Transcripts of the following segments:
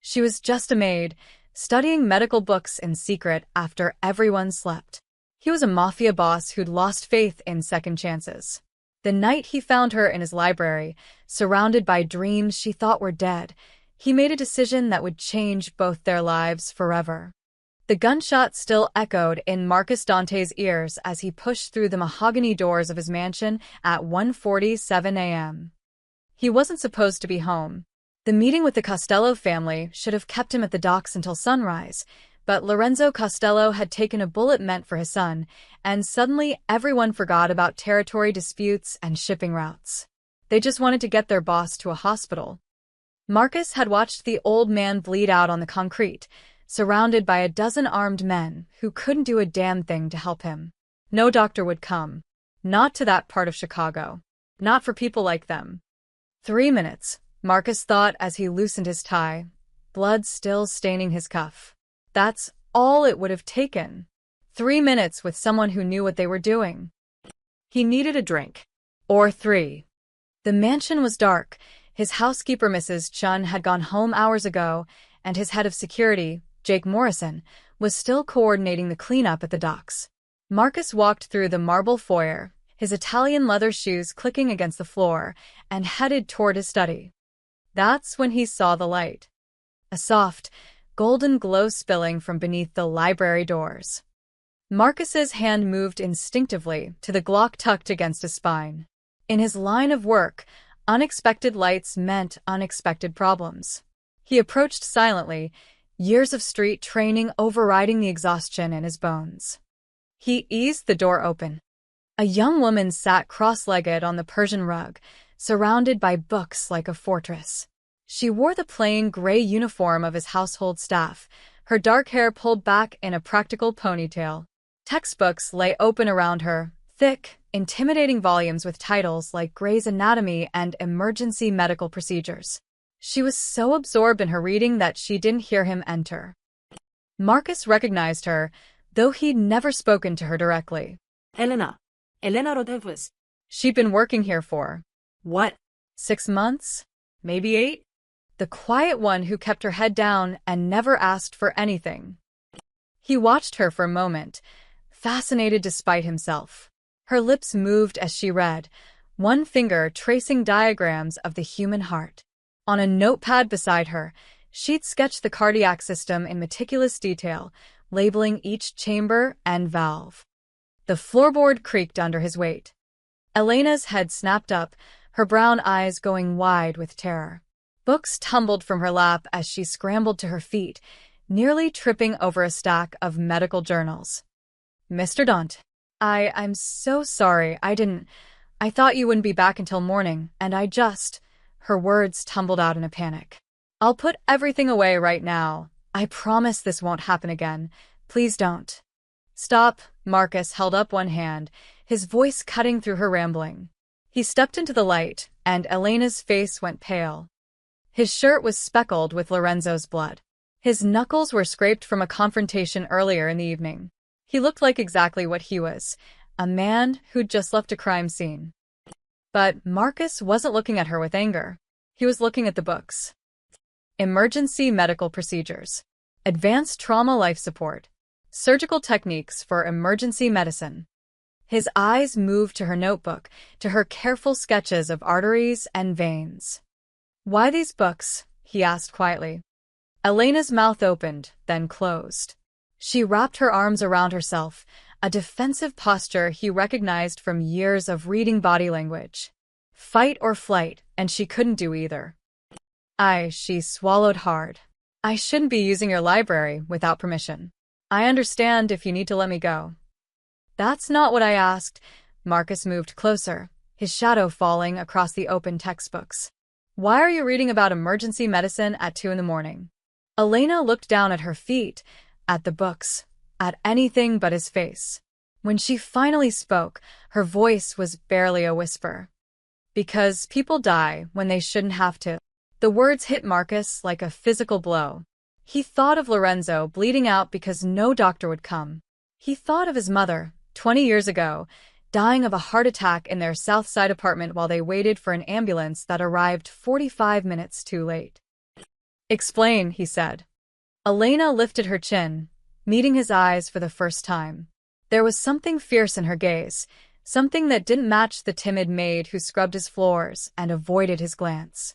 She was just a maid, studying medical books in secret after everyone slept. He was a mafia boss who'd lost faith in second chances. The night he found her in his library, surrounded by dreams she thought were dead, he made a decision that would change both their lives forever. The gunshot still echoed in Marcus Dante's ears as he pushed through the mahogany doors of his mansion at 1:47 a.m. He wasn't supposed to be home. The meeting with the Costello family should have kept him at the docks until sunrise, but Lorenzo Costello had taken a bullet meant for his son, and suddenly everyone forgot about territory disputes and shipping routes. They just wanted to get their boss to a hospital. Marcus had watched the old man bleed out on the concrete, surrounded by a dozen armed men who couldn't do a damn thing to help him. No doctor would come. Not to that part of Chicago. Not for people like them. 3 minutes, Marcus thought as he loosened his tie, blood still staining his cuff. That's all it would have taken. 3 minutes with someone who knew what they were doing. He needed a drink. Or 3. The mansion was dark. His housekeeper, Mrs. Chun, had gone home hours ago, and his head of security, Jake Morrison, was still coordinating the cleanup at the docks. Marcus walked through the marble foyer, his Italian leather shoes clicking against the floor, and headed toward his study. That's when he saw the light. A soft, golden glow spilling from beneath the library doors. Marcus's hand moved instinctively to the Glock tucked against his spine. In his line of work, unexpected lights meant unexpected problems. He approached silently, years of street training overriding the exhaustion in his bones. He eased the door open. A young woman sat cross-legged on the Persian rug, surrounded by books like a fortress. She wore the plain gray uniform of his household staff, her dark hair pulled back in a practical ponytail. Textbooks lay open around her, thick, intimidating volumes with titles like Gray's Anatomy and Emergency Medical Procedures. She was so absorbed in her reading that she didn't hear him enter. Marcus recognized her, though he'd never spoken to her directly. Elena Rodriguez. She'd been working here for, What? 6 months? Maybe 8? The quiet one who kept her head down and never asked for anything. He watched her for a moment, fascinated despite himself. Her lips moved as she read, one finger tracing diagrams of the human heart. On a notepad beside her, she'd sketched the cardiac system in meticulous detail, labeling each chamber and valve. The floorboard creaked under his weight. Elena's head snapped up, her brown eyes going wide with terror. Books tumbled from her lap as she scrambled to her feet, nearly tripping over a stack of medical journals. Mr. Dante, I'm so sorry, I thought you wouldn't be back until morning, and her words tumbled out in a panic. I'll put everything away right now. I promise this won't happen again. Please don't. Stop, Marcus held up one hand, his voice cutting through her rambling. He stepped into the light, and Elena's face went pale. His shirt was speckled with Lorenzo's blood. His knuckles were scraped from a confrontation earlier in the evening. He looked like exactly what he was, a man who'd just left a crime scene. But Marcus wasn't looking at her with anger. He was looking at the books. Emergency Medical Procedures. Advanced Trauma Life Support. Surgical Techniques for Emergency Medicine. His eyes moved to her notebook, to her careful sketches of arteries and veins. Why these books? He asked quietly. Elena's mouth opened, then closed. She wrapped her arms around herself, a defensive posture he recognized from years of reading body language. Fight or flight, and she couldn't do either. She swallowed hard. I shouldn't be using your library without permission. I understand if you need to let me go. That's not what I asked. Marcus moved closer, his shadow falling across the open textbooks. Why are you reading about emergency medicine at 2 in the morning? Elena looked down at her feet, at the books, at anything but his face. When she finally spoke, her voice was barely a whisper. Because people die when they shouldn't have to. The words hit Marcus like a physical blow. He thought of Lorenzo bleeding out because no doctor would come. He thought of his mother, 20 years ago, dying of a heart attack in their South Side apartment while they waited for an ambulance that arrived 45 minutes too late. Explain, he said. Elena lifted her chin, meeting his eyes for the first time. There was something fierce in her gaze, something that didn't match the timid maid who scrubbed his floors and avoided his glance.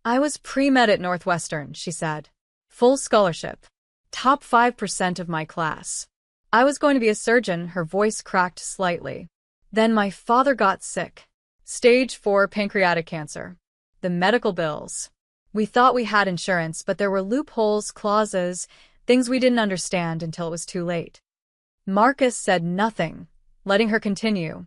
I was pre-med at Northwestern, she said. Full scholarship. Top 5% of my class. I was going to be a surgeon, her voice cracked slightly. Then my father got sick. Stage 4 pancreatic cancer. The medical bills. We thought we had insurance, but there were loopholes, clauses, things we didn't understand until it was too late. Marcus said nothing, letting her continue.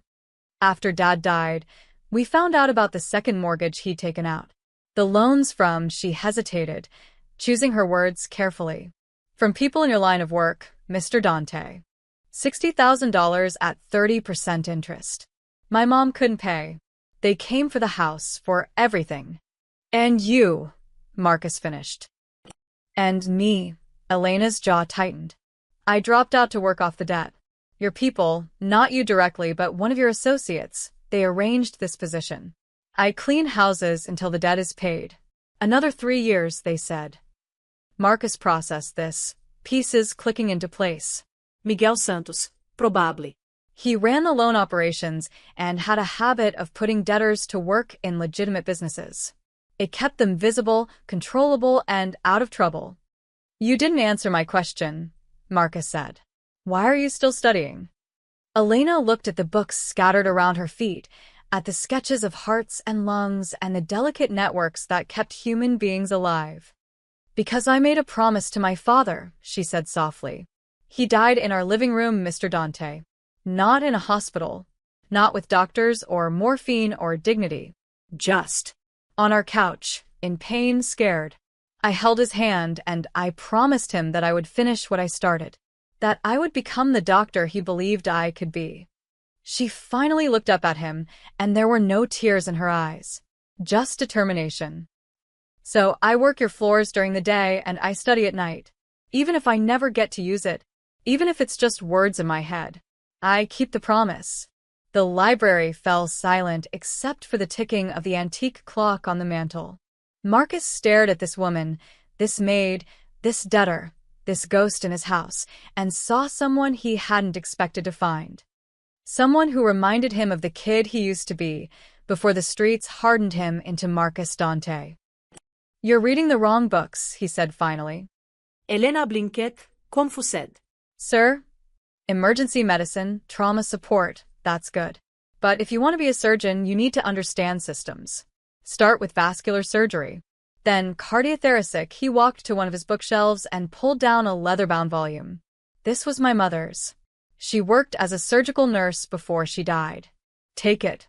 After Dad died, we found out about the second mortgage he'd taken out. The loans from, she hesitated, choosing her words carefully. From people in your line of work, Mr. Dante. $60,000 at 30% interest. My mom couldn't pay. They came for the house, for everything. And you, Marcus finished. And me, Elena's jaw tightened. I dropped out to work off the debt. Your people, not you directly, but one of your associates, they arranged this position. I clean houses until the debt is paid. Another 3 years, they said. Marcus processed this, pieces clicking into place. Miguel Santos, probably. He ran the loan operations and had a habit of putting debtors to work in legitimate businesses. It kept them visible, controllable, and out of trouble. You didn't answer my question, Marcus said. Why are you still studying? Elena looked at the books scattered around her feet, at the sketches of hearts and lungs and the delicate networks that kept human beings alive. Because I made a promise to my father, she said softly. He died in our living room, Mr. Dante. Not in a hospital. Not with doctors or morphine or dignity. Just on our couch, in pain, scared. I held his hand and I promised him that I would finish what I started. That I would become the doctor he believed I could be. She finally looked up at him, and there were no tears in her eyes. Just determination. So I work your floors during the day and I study at night. Even if I never get to use it. Even if it's just words in my head. I keep the promise. The library fell silent except for the ticking of the antique clock on the mantel. Marcus stared at this woman, this maid, this debtor, this ghost in his house, and saw someone he hadn't expected to find. Someone who reminded him of the kid he used to be, before the streets hardened him into Marcus Dante. You're reading the wrong books, he said finally. Elena Blinket, como said. Sir? Emergency medicine, trauma support, that's good. But if you want to be a surgeon, you need to understand systems. Start with vascular surgery. Then, cardiothoracic, he walked to one of his bookshelves and pulled down a leather-bound volume. This was my mother's. She worked as a surgical nurse before she died. Take it.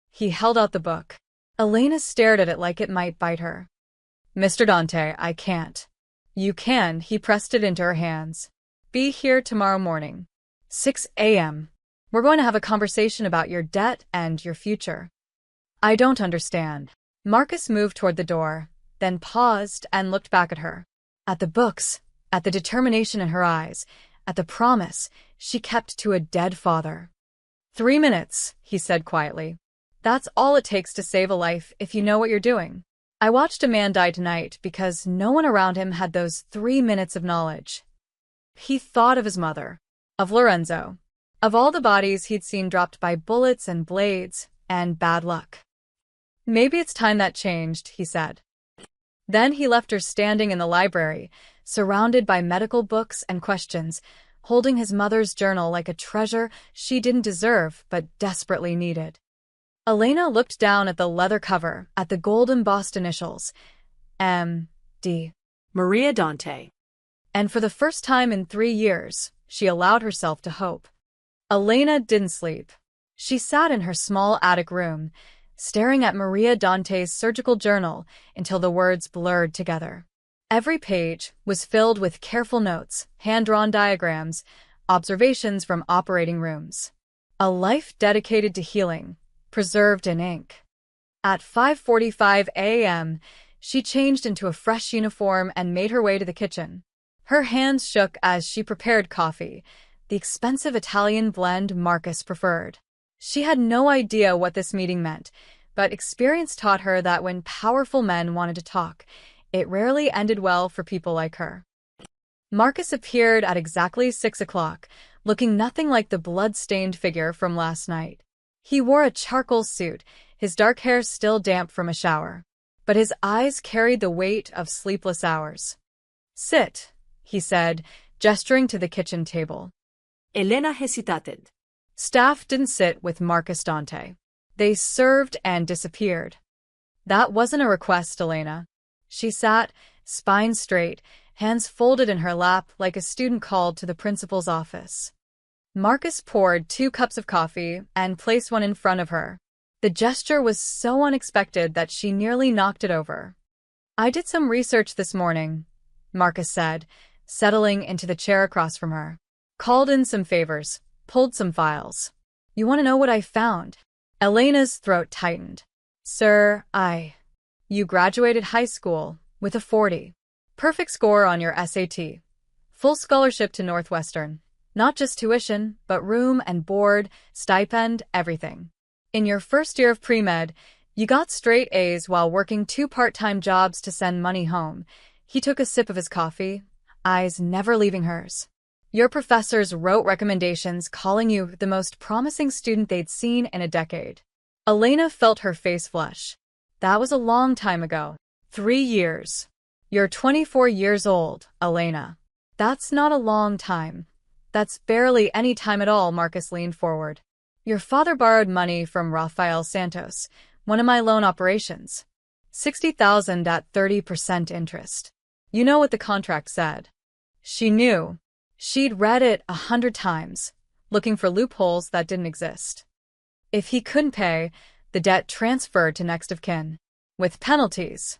He held out the book. Elena stared at it like it might bite her. Mr. Dante, I can't. You can, he pressed it into her hands. Be here tomorrow morning. 6 a.m. We're going to have a conversation about your debt and your future. I don't understand. Marcus moved toward the door, then paused and looked back at her. At the books, at the determination in her eyes, at the promise she kept to a dead father. 3 minutes, he said quietly. That's all it takes to save a life if you know what you're doing. I watched a man die tonight because no one around him had those 3 minutes of knowledge. He thought of his mother, of Lorenzo, of all the bodies he'd seen dropped by bullets and blades and bad luck. Maybe it's time that changed, he said. Then he left her standing in the library, surrounded by medical books and questions, holding his mother's journal like a treasure she didn't deserve but desperately needed. Elena looked down at the leather cover, at the gold-embossed initials, M.D. Maria Dante. And for the first time in 3 years, she allowed herself to hope. Elena didn't sleep. She sat in her small attic room, staring at Maria Dante's surgical journal until the words blurred together. Every page was filled with careful notes, hand-drawn diagrams, observations from operating rooms. A life dedicated to healing, preserved in ink. At 5:45 a.m., she changed into a fresh uniform and made her way to the kitchen. Her hands shook as she prepared coffee, the expensive Italian blend Marcus preferred. She had no idea what this meeting meant, but experience taught her that when powerful men wanted to talk, It rarely ended well for people like her. Marcus appeared at exactly 6 o'clock, looking nothing like the blood-stained figure from last night. He wore a charcoal suit, his dark hair still damp from a shower. But his eyes carried the weight of sleepless hours. "Sit," he said, gesturing to the kitchen table. Elena hesitated. Staff didn't sit with Marcus Dante. They served and disappeared. "That wasn't a request, Elena." She sat, spine straight, hands folded in her lap like a student called to the principal's office. Marcus poured 2 cups of coffee and placed one in front of her. The gesture was so unexpected that she nearly knocked it over. "I did some research this morning," Marcus said, settling into the chair across from her. "Called in some favors, pulled some files. You want to know what I found?" Elena's throat tightened. "Sir, You graduated high school with a 40. Perfect score on your SAT. Full scholarship to Northwestern. Not just tuition, but room and board, stipend, everything. In your first year of pre-med, you got straight A's while working 2 part-time jobs to send money home." He took a sip of his coffee, eyes never leaving hers. "Your professors wrote recommendations calling you the most promising student they'd seen in a decade." Elena felt her face flush. That was a long time ago. 3 years. "You're 24 years old, Elena. That's not a long time. That's barely any time at all." Marcus leaned forward. "Your father borrowed money from Rafael Santos, one of my loan operations. 60,000 at 30% interest. You know what the contract said." She knew. She'd read it 100 times, looking for loopholes that didn't exist. If he couldn't pay, the debt transferred to next of kin, with penalties.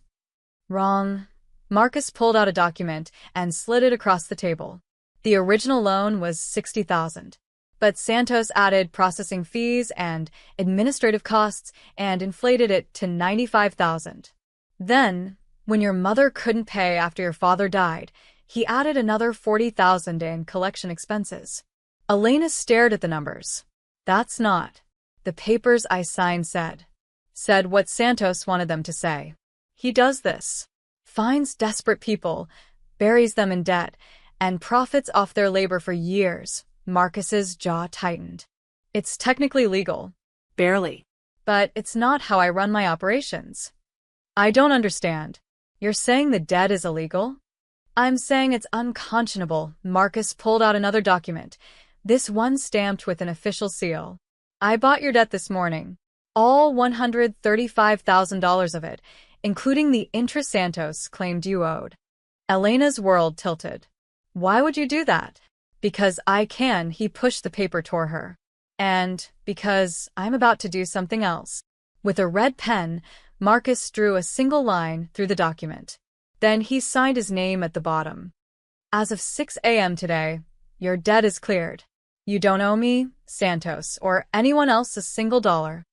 Wrong. Marcus pulled out a document and slid it across the table. The original loan was 60,000. But Santos added processing fees and administrative costs and inflated it to 95,000. Then, when your mother couldn't pay after your father died, he added another 40,000 in collection expenses. Elena stared at the numbers. "That's not." "The papers I signed said what Santos wanted them to say. He does this. Finds desperate people, buries them in debt, and profits off their labor for years." Marcus's jaw tightened. "It's technically legal." "Barely." "But it's not how I run my operations." "I don't understand. You're saying the debt is illegal?" "I'm saying it's unconscionable." Marcus pulled out another document, this one stamped with an official seal. "I bought your debt this morning. All $135,000 of it, including the interest Santos claimed you owed." Elena's world tilted. "Why would you do that?" "Because I can." He pushed the paper toward her. "And because I'm about to do something else." With a red pen, Marcus drew a single line through the document. Then he signed his name at the bottom. "As of 6 a.m. today, your debt is cleared. You don't owe me, Santos, or anyone else a single dollar."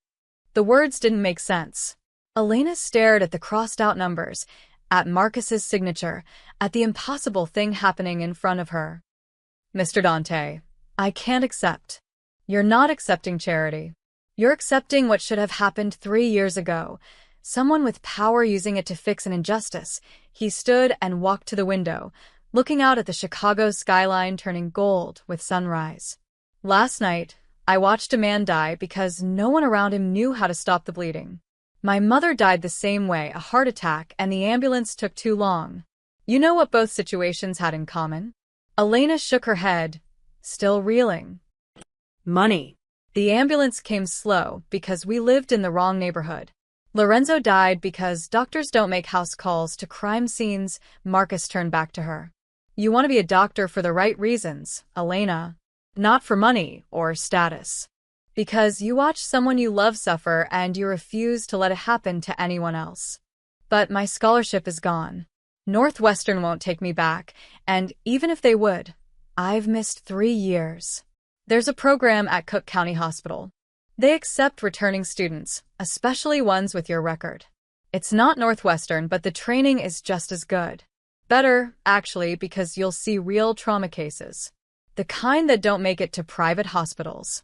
The words didn't make sense. Elena stared at the crossed-out numbers, at Marcus's signature, at the impossible thing happening in front of her. "Mr. Dante, I can't accept." "You're not accepting charity. You're accepting what should have happened 3 years ago. Someone with power using it to fix an injustice." He stood and walked to the window, looking out at the Chicago skyline turning gold with sunrise. "Last night, I watched a man die because no one around him knew how to stop the bleeding. My mother died the same way, a heart attack, and the ambulance took too long. You know what both situations had in common?" Elena shook her head, still reeling. "Money." "The ambulance came slow because we lived in the wrong neighborhood. Lorenzo died because doctors don't make house calls to crime scenes." Marcus turned back to her. "You want to be a doctor for the right reasons, Elena. Not for money or status. Because you watch someone you love suffer and you refuse to let it happen to anyone else." "But my scholarship is gone. Northwestern won't take me back, and even if they would, I've missed 3 years. There's a program at Cook County Hospital. They accept returning students, especially ones with your record. It's not Northwestern, but the training is just as good. Better, actually, because you'll see real trauma cases. The kind that don't make it to private hospitals."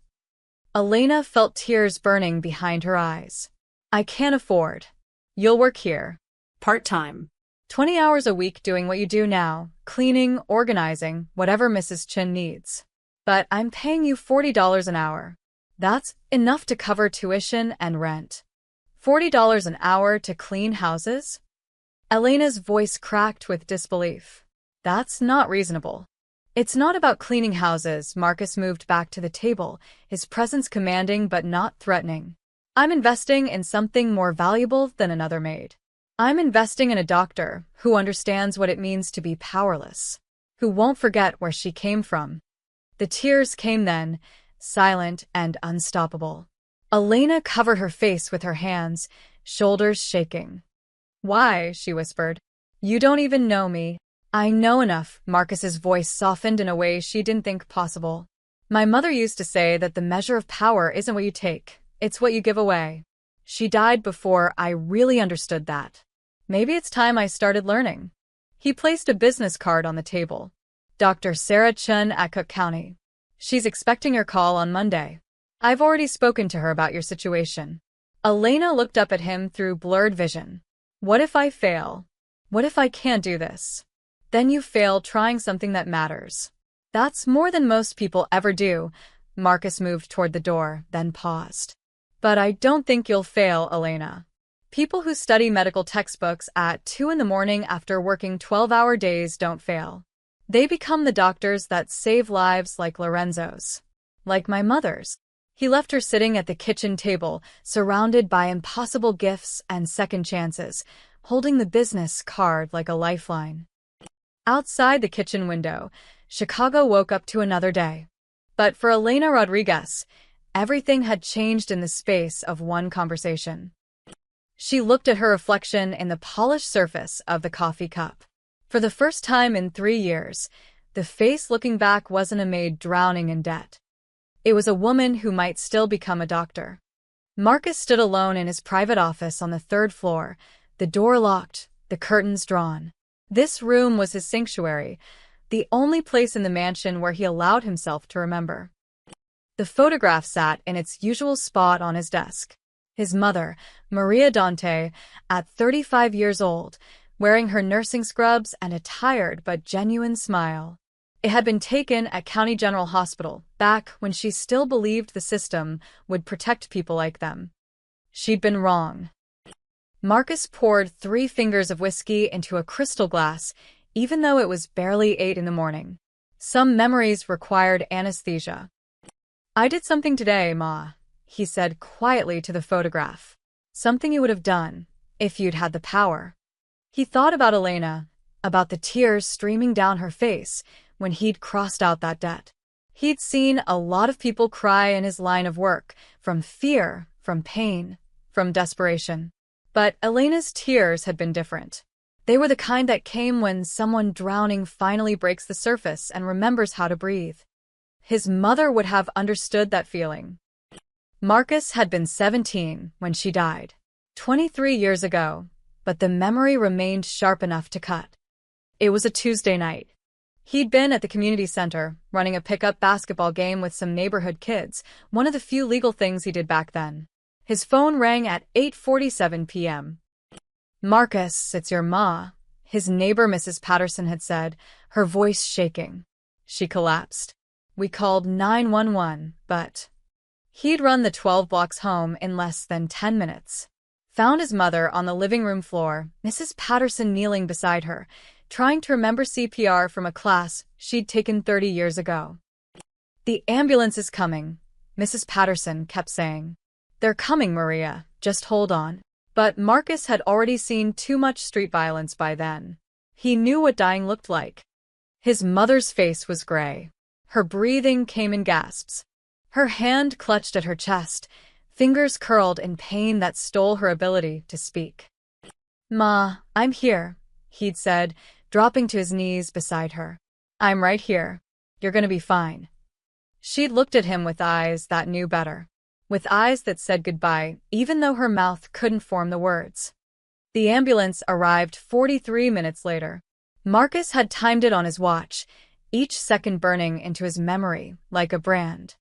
Elena felt tears burning behind her eyes. "I can't afford." "You'll work here." "Part-time." 20 hours a week doing what you do now, cleaning, organizing, whatever Mrs. Chin needs. But I'm paying you $40 an hour. That's enough to cover tuition and rent. $40 an hour to clean houses? Elena's voice cracked with disbelief. That's not reasonable. It's not about cleaning houses. Marcus moved back to the table, his presence commanding but not threatening. I'm investing in something more valuable than another maid. I'm investing in a doctor who understands what it means to be powerless, who won't forget where she came from. The tears came then, silent and unstoppable. Elena covered her face with her hands, shoulders shaking. Why? She whispered. You don't even know me. I know enough. Marcus's voice softened in a way she didn't think possible. My mother used to say that the measure of power isn't what you take, it's what you give away. She died before I really understood that. Maybe it's time I started learning. He placed a business card on the table. Dr. Sarah Chun at Cook County. She's expecting your call on Monday. I've already spoken to her about your situation. Elena looked up at him through blurred vision. What if I fail? What if I can't do this? Then you fail trying something that matters. That's more than most people ever do. Marcus moved toward the door, then paused. But I don't think you'll fail, Elena. People who study medical textbooks at 2 a.m. after working 12-hour days don't fail. They become the doctors that save lives like Lorenzo's. Like my mother's. He left her sitting at the kitchen table, surrounded by impossible gifts and second chances, holding the business card like a lifeline. Outside the kitchen window, Chicago woke up to another day. But for Elena Rodriguez, everything had changed in the space of one conversation. She looked at her reflection in the polished surface of the coffee cup. For the first time in 3 years, the face looking back wasn't a maid drowning in debt. It was a woman who might still become a doctor. Marcus stood alone in his private office on the 3rd floor, the door locked, the curtains drawn. This room was his sanctuary, the only place in the mansion where he allowed himself to remember. The photograph sat in its usual spot on his desk. His mother, Maria Dante, at 35 years old, wearing her nursing scrubs and a tired but genuine smile. It had been taken at County General Hospital, back when she still believed the system would protect people like them. She'd been wrong. Marcus poured 3 fingers of whiskey into a crystal glass, even though it was barely 8 a.m. Some memories required anesthesia. I did something today, Ma, he said quietly to the photograph. Something you would have done, if you'd had the power. He thought about Elena, about the tears streaming down her face when he'd crossed out that debt. He'd seen a lot of people cry in his line of work, from fear, from pain, from desperation. But Elena's tears had been different. They were the kind that came when someone drowning finally breaks the surface and remembers how to breathe. His mother would have understood that feeling. Marcus had been 17 when she died, 23 years ago, but the memory remained sharp enough to cut. It was a Tuesday night. He'd been at the community center, running a pickup basketball game with some neighborhood kids, one of the few legal things he did back then. His phone rang at 8:47 p.m. Marcus, it's your ma, his neighbor Mrs. Patterson had said, her voice shaking. She collapsed. We called 911, but he'd run the 12 blocks home in less than 10 minutes. Found his mother on the living room floor, Mrs. Patterson kneeling beside her, trying to remember CPR from a class she'd taken 30 years ago. The ambulance is coming, Mrs. Patterson kept saying. They're coming, Maria, just hold on. But Marcus had already seen too much street violence by then. He knew what dying looked like. His mother's face was gray. Her breathing came in gasps. Her hand clutched at her chest, fingers curled in pain that stole her ability to speak. Ma, I'm here, he'd said, dropping to his knees beside her. I'm right here. You're gonna be fine. She'd looked at him with eyes that knew better. With eyes that said goodbye, even though her mouth couldn't form the words. The ambulance arrived 43 minutes later. Marcus had timed it on his watch, each second burning into his memory like a brand.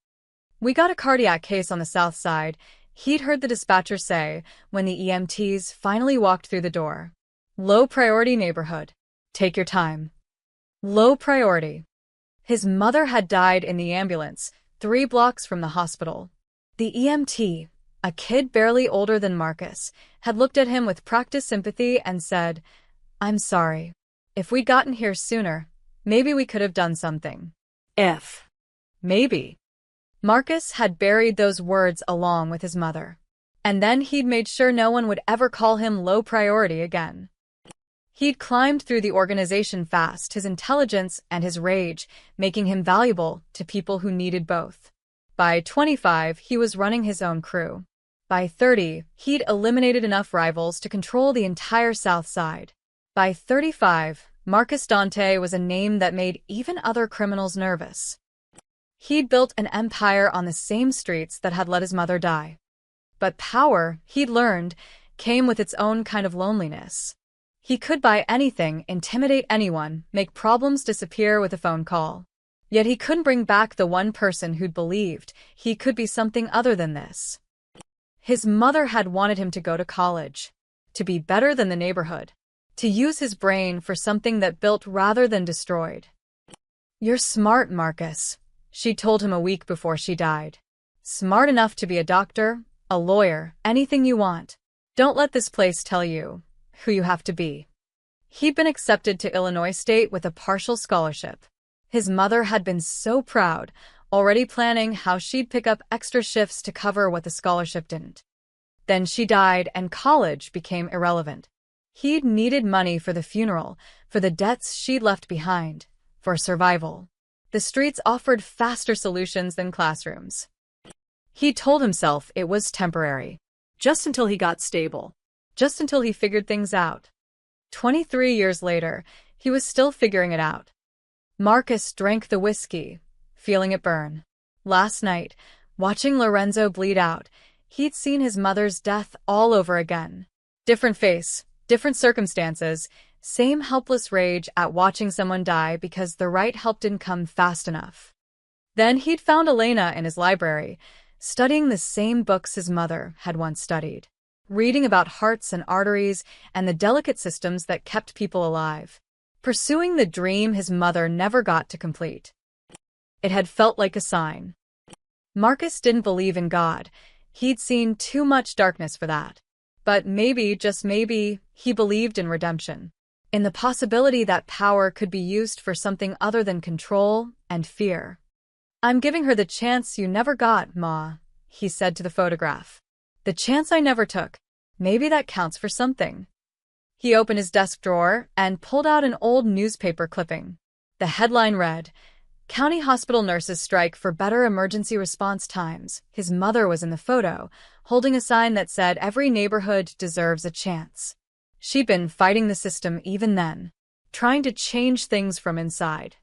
We got a cardiac case on the south side, he'd heard the dispatcher say when the EMTs finally walked through the door. Low priority neighborhood. Take your time. Low priority. His mother had died in the ambulance, 3 blocks from the hospital. The EMT, a kid barely older than Marcus, had looked at him with practiced sympathy and said, "I'm sorry. If we'd gotten here sooner, maybe we could have done something." If. Maybe. Marcus had buried those words along with his mother. And then he'd made sure no one would ever call him low priority again. He'd climbed through the organization fast, his intelligence and his rage, making him valuable to people who needed both. By 25, he was running his own crew. By 30, he'd eliminated enough rivals to control the entire South Side. By 35, Marcus Dante was a name that made even other criminals nervous. He'd built an empire on the same streets that had let his mother die. But power, he'd learned, came with its own kind of loneliness. He could buy anything, intimidate anyone, make problems disappear with a phone call. Yet he couldn't bring back the one person who'd believed he could be something other than this. His mother had wanted him to go to college, to be better than the neighborhood, to use his brain for something that built rather than destroyed. "You're smart, Marcus," she told him a week before she died. "Smart enough to be a doctor, a lawyer, anything you want. Don't let this place tell you who you have to be." He'd been accepted to Illinois State with a partial scholarship. His mother had been so proud, already planning how she'd pick up extra shifts to cover what the scholarship didn't. Then she died and college became irrelevant. He'd needed money for the funeral, for the debts she'd left behind, for survival. The streets offered faster solutions than classrooms. He told himself it was temporary. Just until he got stable. Just until he figured things out. 23 years later, he was still figuring it out. Marcus drank the whiskey, feeling it burn. Last night, watching Lorenzo bleed out, he'd seen his mother's death all over again. Different face, different circumstances, same helpless rage at watching someone die because the right help didn't come fast enough. Then he'd found Elena in his library, studying the same books his mother had once studied, reading about hearts and arteries and the delicate systems that kept people alive, pursuing the dream his mother never got to complete. It had felt like a sign. Marcus didn't believe in God. He'd seen too much darkness for that. But maybe, just maybe, he believed in redemption, in the possibility that power could be used for something other than control and fear. "I'm giving her the chance you never got, Ma," he said to the photograph. "The chance I never took. Maybe that counts for something." He opened his desk drawer and pulled out an old newspaper clipping. The headline read, "County Hospital Nurses Strike for Better Emergency Response Times." His mother was in the photo, holding a sign that said every neighborhood deserves a chance. She'd been fighting the system even then, trying to change things from inside.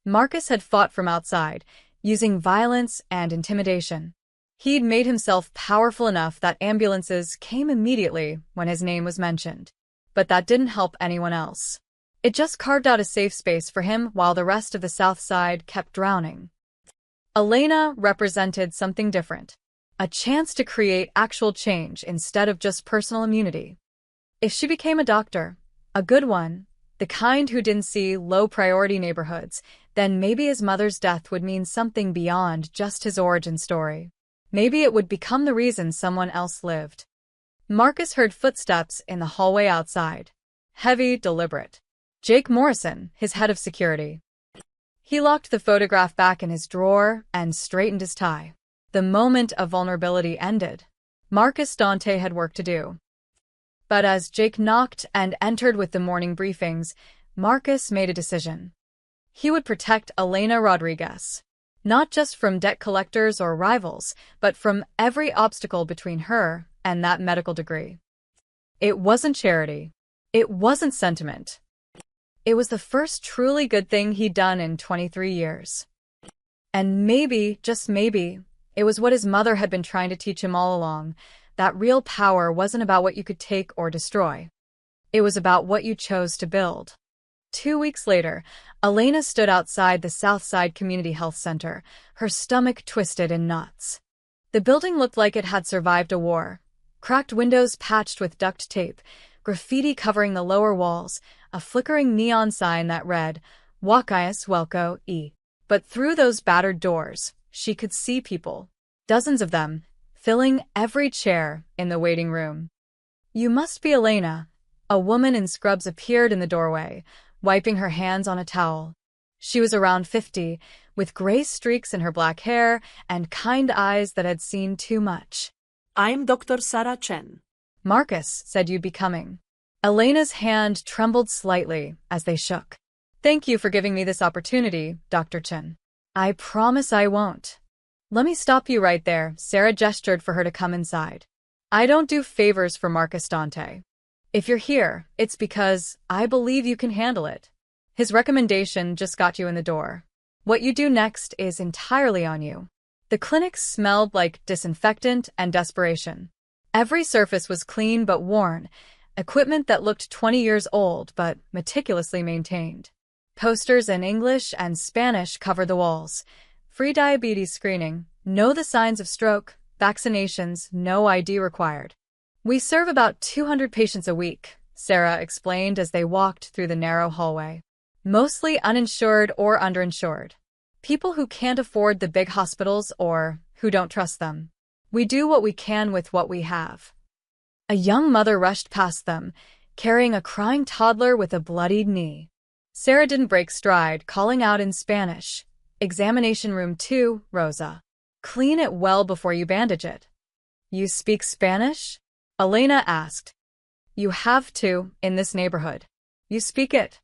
Marcus had fought from outside, using violence and intimidation. He'd made himself powerful enough that ambulances came immediately when his name was mentioned. But that didn't help anyone else. It just carved out a safe space for him while the rest of the South Side kept drowning. Elena represented something different. A chance to create actual change instead of just personal immunity. If she became a doctor, a good one, the kind who didn't see low-priority neighborhoods, then maybe his mother's death would mean something beyond just his origin story. Maybe it would become the reason someone else lived. Marcus heard footsteps in the hallway outside. Heavy, deliberate. Jake Morrison, his head of security. He locked the photograph back in his drawer and straightened his tie. The moment of vulnerability ended. Marcus Dante had work to do. But as Jake knocked and entered with the morning briefings, Marcus made a decision. He would protect Elena Rodriguez. Not just from debt collectors or rivals, but from every obstacle between her and that medical degree. It wasn't charity. It wasn't sentiment. It was the first truly good thing he'd done in 23 years. And maybe, just maybe, it was what his mother had been trying to teach him all along, that real power wasn't about what you could take or destroy. It was about what you chose to build. 2 weeks later, Elena stood outside the Southside Community Health Center, her stomach twisted in knots. The building looked like it had survived a war. Cracked windows patched with duct tape, graffiti covering the lower walls, a flickering neon sign that read, Wakayas Welko E. But through those battered doors, she could see people. Dozens of them, filling every chair in the waiting room. You must be Elena. A woman in scrubs appeared in the doorway, wiping her hands on a towel. She was around 50, with gray streaks in her black hair and kind eyes that had seen too much. I'm Dr. Sarah Chen. Marcus said you'd be coming. Elena's hand trembled slightly as they shook. Thank you for giving me this opportunity, Dr. Chen. I promise I won't. Let me stop you right there. Sarah gestured for her to come inside. I don't do favors for Marcus Dante. If you're here, it's because I believe you can handle it. His recommendation just got you in the door. What you do next is entirely on you. The clinic smelled like disinfectant and desperation. Every surface was clean but worn, equipment that looked 20 years old but meticulously maintained. Posters in English and Spanish covered the walls. Free diabetes screening, know the signs of stroke, vaccinations, no ID required. We serve about 200 patients a week, Sarah explained as they walked through the narrow hallway. Mostly uninsured or underinsured. People who can't afford the big hospitals or who don't trust them. We do what we can with what we have. A young mother rushed past them, carrying a crying toddler with a bloodied knee. Sarah didn't break stride, calling out in Spanish. Examination room 2, Rosa. Clean it well before you bandage it. You speak Spanish? Elena asked. You have to, in this neighborhood. You speak it.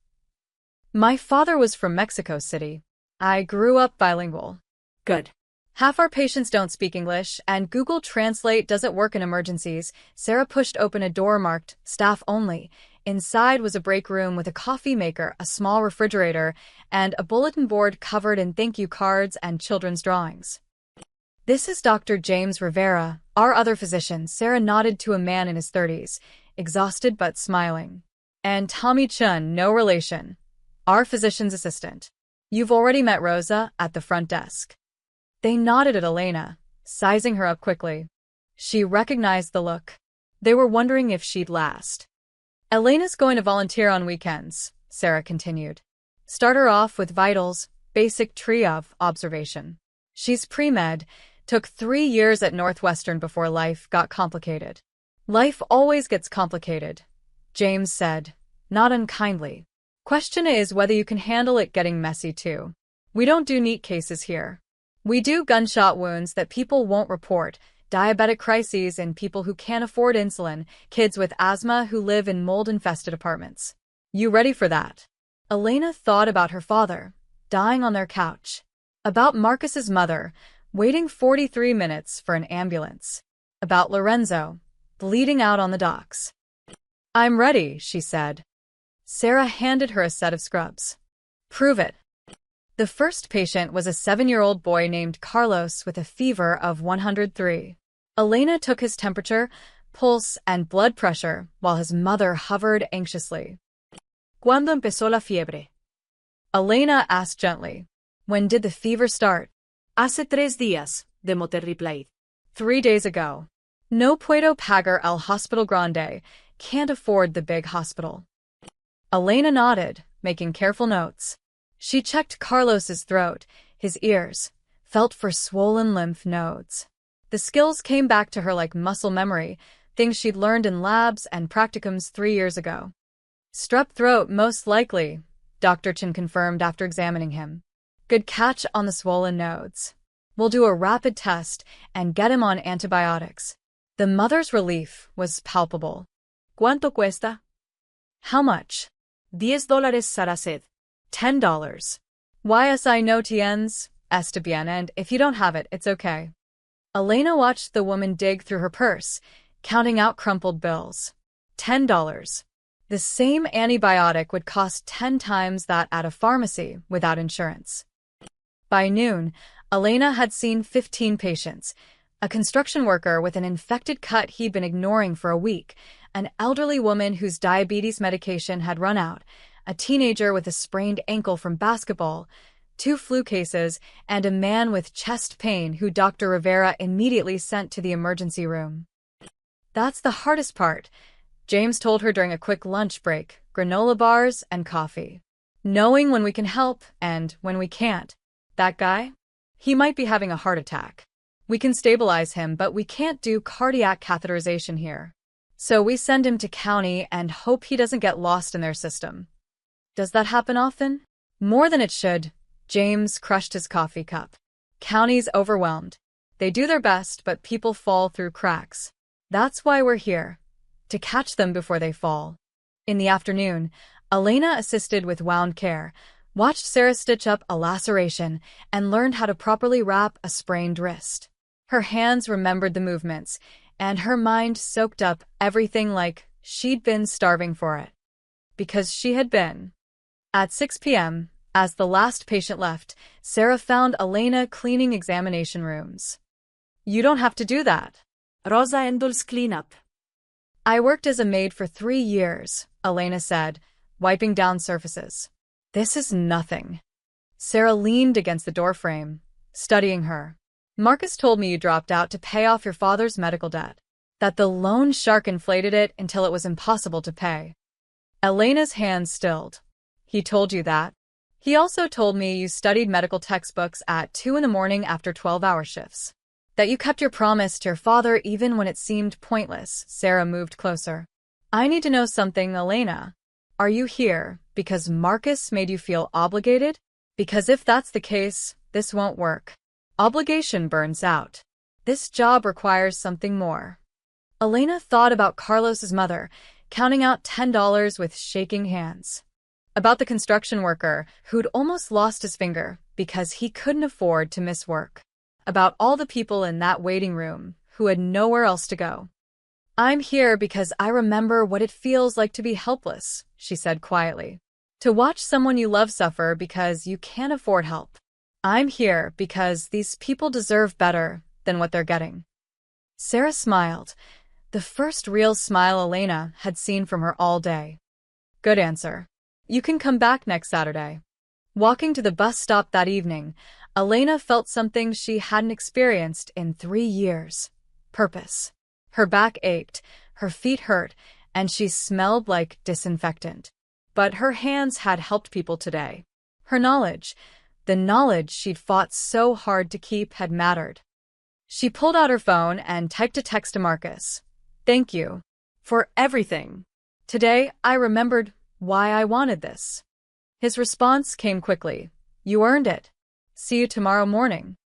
My father was from Mexico City. I grew up bilingual. Good. Half our patients don't speak English, and Google Translate doesn't work in emergencies. Sarah pushed open a door marked, Staff Only. Inside was a break room with a coffee maker, a small refrigerator, and a bulletin board covered in thank you cards and children's drawings. This is Dr. James Rivera, our other physician. Sarah nodded to a man in his 30s, exhausted but smiling. And Tommy Chun, no relation. Our physician's assistant. You've already met Rosa at the front desk. They nodded at Elena, sizing her up quickly. She recognized the look. They were wondering if she'd last. Elena's going to volunteer on weekends, Sarah continued. Start her off with vitals, basic tree of observation. She's pre-med, took 3 years at Northwestern before life got complicated. Life always gets complicated, James said, not unkindly. Question is whether you can handle it getting messy too. We don't do neat cases here. We do gunshot wounds that people won't report, diabetic crises in people who can't afford insulin, kids with asthma who live in mold-infested apartments. You ready for that? Elena thought about her father, dying on their couch. About Marcus's mother, waiting 43 minutes for an ambulance. About Lorenzo, bleeding out on the docks. I'm ready, she said. Sarah handed her a set of scrubs. Prove it. The first patient was a 7-year-old boy named Carlos with a fever of 103. Elena took his temperature, pulse, and blood pressure while his mother hovered anxiously. ¿Cuándo empezó la fiebre? Elena asked gently. When did the fever start? Hace 3 días, Demoter replied. 3 days ago. No puedo pagar el hospital grande. Can't afford the big hospital. Elena nodded, making careful notes. She checked Carlos's throat, his ears, felt for swollen lymph nodes. The skills came back to her like muscle memory, things she'd learned in labs and practicums 3 years ago. Strep throat, most likely, Dr. Chin confirmed after examining him. Good catch on the swollen nodes. We'll do a rapid test and get him on antibiotics. The mother's relief was palpable. ¿Cuánto cuesta? How much? $10, Sarah said. $10. YSI no tiens, está bien, and if you don't have it, it's okay. Elena watched the woman dig through her purse, counting out crumpled bills. $10. The same antibiotic would cost 10 times that at a pharmacy without insurance. By noon, Elena had seen 15 patients, a construction worker with an infected cut he'd been ignoring for a week, an elderly woman whose diabetes medication had run out, a teenager with a sprained ankle from basketball, 2 flu cases, and a man with chest pain who Dr. Rivera immediately sent to the emergency room. That's the hardest part, James told her during a quick lunch break, granola bars and coffee. Knowing when we can help and when we can't. That guy? He might be having a heart attack. We can stabilize him, but we can't do cardiac catheterization here. So we send him to county and hope he doesn't get lost in their system. Does that happen often? More than it should. James crushed his coffee cup. County's overwhelmed. They do their best, but people fall through cracks. That's why we're here. To catch them before they fall. In the afternoon, Elena assisted with wound care, watched Sarah stitch up a laceration, and learned how to properly wrap a sprained wrist. Her hands remembered the movements, and her mind soaked up everything like she'd been starving for it. Because she had been. At 6 p.m., as the last patient left, Sarah found Elena cleaning examination rooms. You don't have to do that. Rosa handles cleanup. I worked as a maid for 3 years, Elena said, wiping down surfaces. This is nothing. Sarah leaned against the doorframe, studying her. Marcus told me you dropped out to pay off your father's medical debt. That the loan shark inflated it until it was impossible to pay. Elena's hands stilled. He told you that? He also told me you studied medical textbooks at 2 in the morning after 12-hour shifts. That you kept your promise to your father even when it seemed pointless. Sarah moved closer. I need to know something, Elena. Are you here because Marcus made you feel obligated? Because if that's the case, this won't work. Obligation burns out. This job requires something more. Elena thought about Carlos's mother, counting out $10 with shaking hands. About the construction worker who'd almost lost his finger because he couldn't afford to miss work. About all the people in that waiting room who had nowhere else to go. I'm here because I remember what it feels like to be helpless, she said quietly. To watch someone you love suffer because you can't afford help. I'm here because these people deserve better than what they're getting. Sarah smiled, the first real smile Elena had seen from her all day. Good answer. You can come back next Saturday. Walking to the bus stop that evening, Elena felt something she hadn't experienced in 3 years. Purpose. Her back ached, her feet hurt, and she smelled like disinfectant. But her hands had helped people today. Her knowledge, the knowledge she'd fought so hard to keep, had mattered. She pulled out her phone and typed a text to Marcus. Thank you. For everything. Today, I remembered why I wanted this. His response came quickly. You earned it. See you tomorrow morning.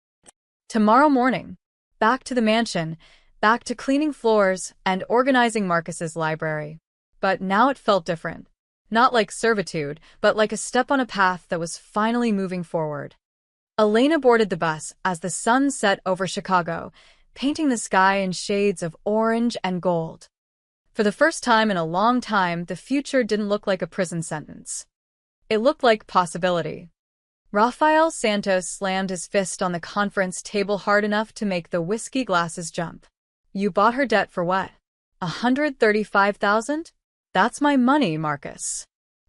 Tomorrow morning. Back to the mansion, back to cleaning floors and organizing Marcus's library. But now it felt different. Not like servitude, but like a step on a path that was finally moving forward. Elena boarded the bus as the sun set over Chicago, painting the sky in shades of orange and gold. For the first time in a long time, the future didn't look like a prison sentence. It looked like possibility. Rafael Santos slammed his fist on the conference table hard enough to make the whiskey glasses jump. You bought her debt for what? $135,000? That's my money, Marcus.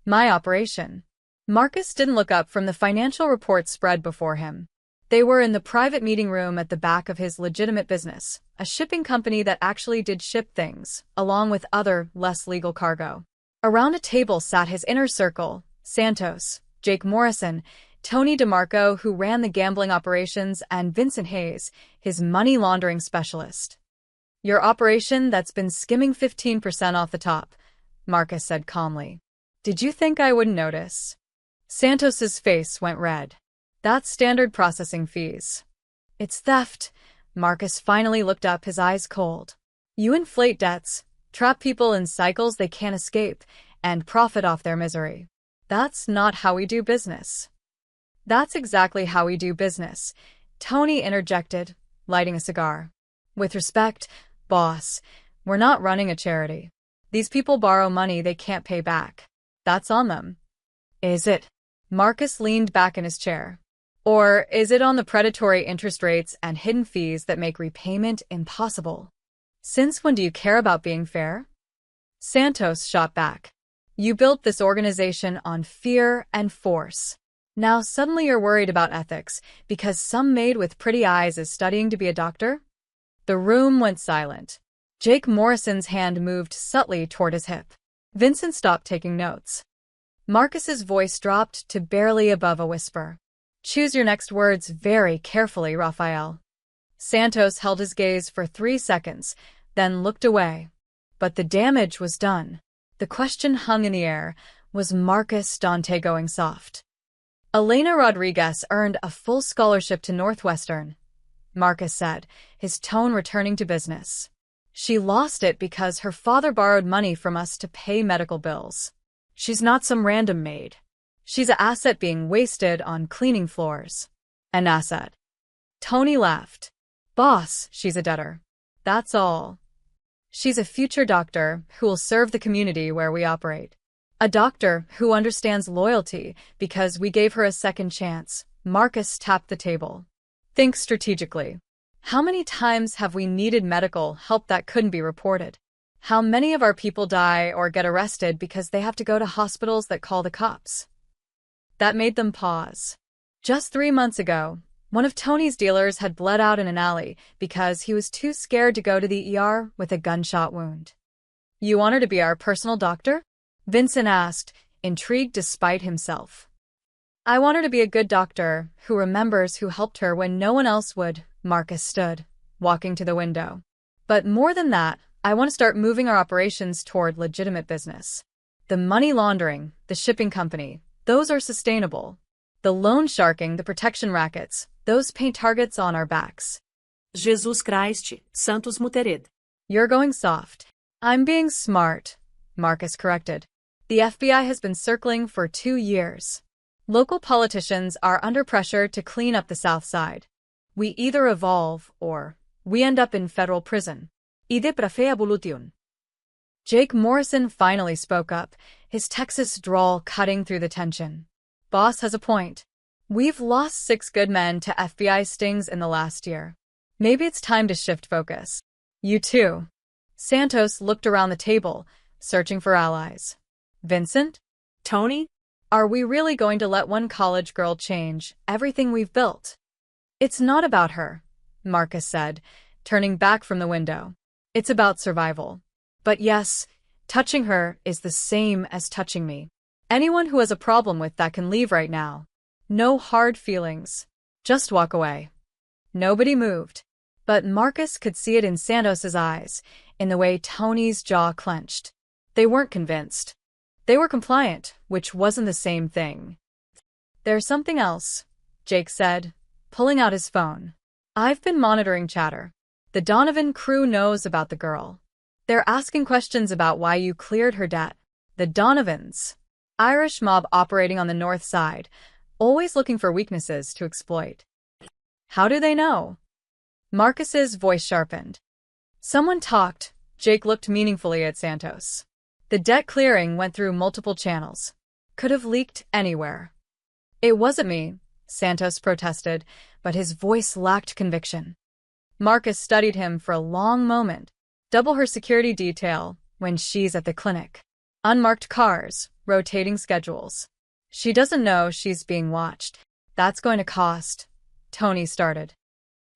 My operation. Marcus didn't look up from the financial reports spread before him. They were in the private meeting room at the back of his legitimate business, a shipping company that actually did ship things, along with other, less legal cargo. Around a table sat his inner circle, Santos, Jake Morrison, Tony DeMarco, who ran the gambling operations, and Vincent Hayes, his money laundering specialist. Your operation that's been skimming 15% off the top, Marcus said calmly. Did you think I wouldn't notice? Santos's face went red. That's standard processing fees. It's theft. Marcus finally looked up, his eyes cold. You inflate debts, trap people in cycles they can't escape, and profit off their misery. That's not how we do business. That's exactly how we do business, Tony interjected, lighting a cigar. With respect, boss, we're not running a charity. These people borrow money they can't pay back. That's on them. Is it? Marcus leaned back in his chair. Or is it on the predatory interest rates and hidden fees that make repayment impossible? Since when do you care about being fair? Santos shot back. You built this organization on fear and force. Now suddenly you're worried about ethics because some maid with pretty eyes is studying to be a doctor? The room went silent. Jake Morrison's hand moved subtly toward his hip. Vincent stopped taking notes. Marcus's voice dropped to barely above a whisper. Choose your next words very carefully, Raphael. Santos held his gaze for 3 seconds, then looked away. But the damage was done. The question hung in the air. Was Marcus Dante going soft? Elena Rodriguez earned a full scholarship to Northwestern, Marcus said, his tone returning to business. She lost it because her father borrowed money from us to pay medical bills. She's not some random maid. She's an asset being wasted on cleaning floors. An asset. Tony laughed. Boss, she's a debtor. That's all. She's a future doctor who will serve the community where we operate. A doctor who understands loyalty because we gave her a second chance. Marcus tapped the table. Think strategically. How many times have we needed medical help that couldn't be reported? How many of our people die or get arrested because they have to go to hospitals that call the cops? That made them pause. Just 3 months ago, one of Tony's dealers had bled out in an alley because he was too scared to go to the ER with a gunshot wound. You want her to be our personal doctor? Vincent asked, intrigued despite himself. I want her to be a good doctor who remembers who helped her when no one else would. Marcus stood, walking to the window. But more than that, I want to start moving our operations toward legitimate business. The money laundering, the shipping company, those are sustainable. The loan sharking, the protection rackets, those paint targets on our backs. Jesus Christ, Santos Mutered. You're going soft. I'm being smart, Marcus corrected. The FBI has been circling for 2 years. Local politicians are under pressure to clean up the South Side. We either evolve or we end up in federal prison. Ide para fe evolution. Jake Morrison finally spoke up, his Texas drawl cutting through the tension. Boss has a point. We've lost 6 good men to FBI stings in the last year. Maybe it's time to shift focus. You too. Santos looked around the table, searching for allies. Vincent? Tony? Are we really going to let one college girl change everything we've built? It's not about her, Marcus said, turning back from the window. It's about survival. But yes, touching her is the same as touching me. Anyone who has a problem with that can leave right now. No hard feelings. Just walk away. Nobody moved. But Marcus could see it in Santos's eyes, in the way Tony's jaw clenched. They weren't convinced. They were compliant, which wasn't the same thing. There's something else, Jake said, pulling out his phone. I've been monitoring chatter. The Donovan crew knows about the girl. They're asking questions about why you cleared her debt. The Donovans. Irish mob operating on the north side, always looking for weaknesses to exploit. How do they know? Marcus's voice sharpened. Someone talked. Jake looked meaningfully at Santos. The debt clearing went through multiple channels. Could have leaked anywhere. It wasn't me, Santos protested, but his voice lacked conviction. Marcus studied him for a long moment. Double her security detail when she's at the clinic. Unmarked cars, rotating schedules. She doesn't know she's being watched. That's going to cost. Tony started.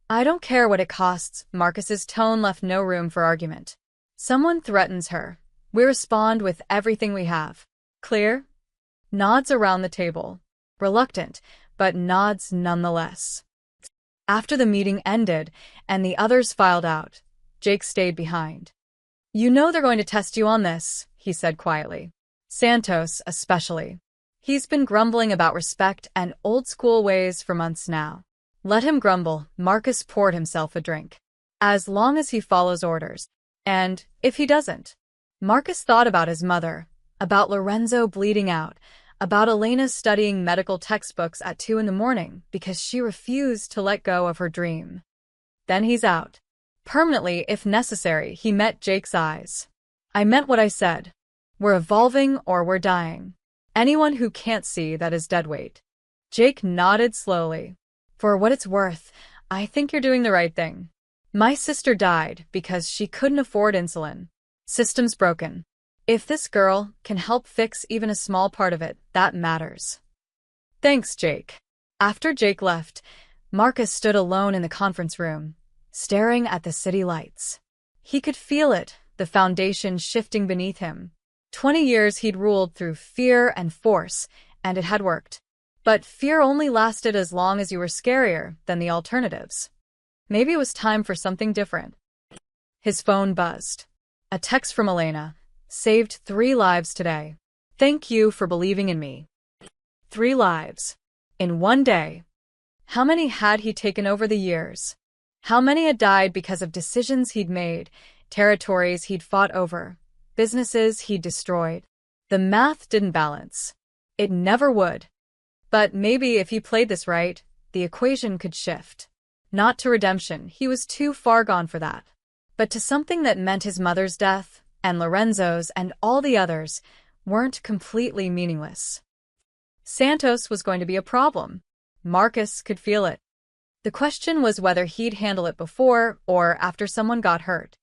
I don't care what it costs. Marcus's tone left no room for argument. Someone threatens her. We respond with everything we have. Clear? Nods around the table. Reluctant, but nods nonetheless. After the meeting ended and the others filed out, Jake stayed behind. You know they're going to test you on this, he said quietly. Santos, especially. He's been grumbling about respect and old-school ways for months now. Let him grumble. Marcus poured himself a drink. As long as he follows orders. And if he doesn't? Marcus thought about his mother, about Lorenzo bleeding out, about Elena studying medical textbooks at 2 a.m. because she refused to let go of her dream. Then he's out. Permanently, if necessary. He met Jake's eyes. I meant what I said. We're evolving or we're dying. Anyone who can't see that is deadweight. Jake nodded slowly. For what it's worth, I think you're doing the right thing. My sister died because she couldn't afford insulin. System's broken. If this girl can help fix even a small part of it, that matters. Thanks, Jake. After Jake left, Marcus stood alone in the conference room, staring at the city lights. He could feel it, the foundation shifting beneath him. 20 years he'd ruled through fear and force, and it had worked. But fear only lasted as long as you were scarier than the alternatives. Maybe it was time for something different. His phone buzzed. A text from Elena. Saved 3 lives today. Thank you for believing in me. 3 lives. In one day. How many had he taken over the years? How many had died because of decisions he'd made, territories he'd fought over, businesses he'd destroyed? The math didn't balance. It never would. But maybe if he played this right, the equation could shift. Not to redemption, he was too far gone for that. But to something that meant his mother's death, and Lorenzo's and all the others, weren't completely meaningless. Santos was going to be a problem. Marcus could feel it. The question was whether he'd handle it before or after someone got hurt.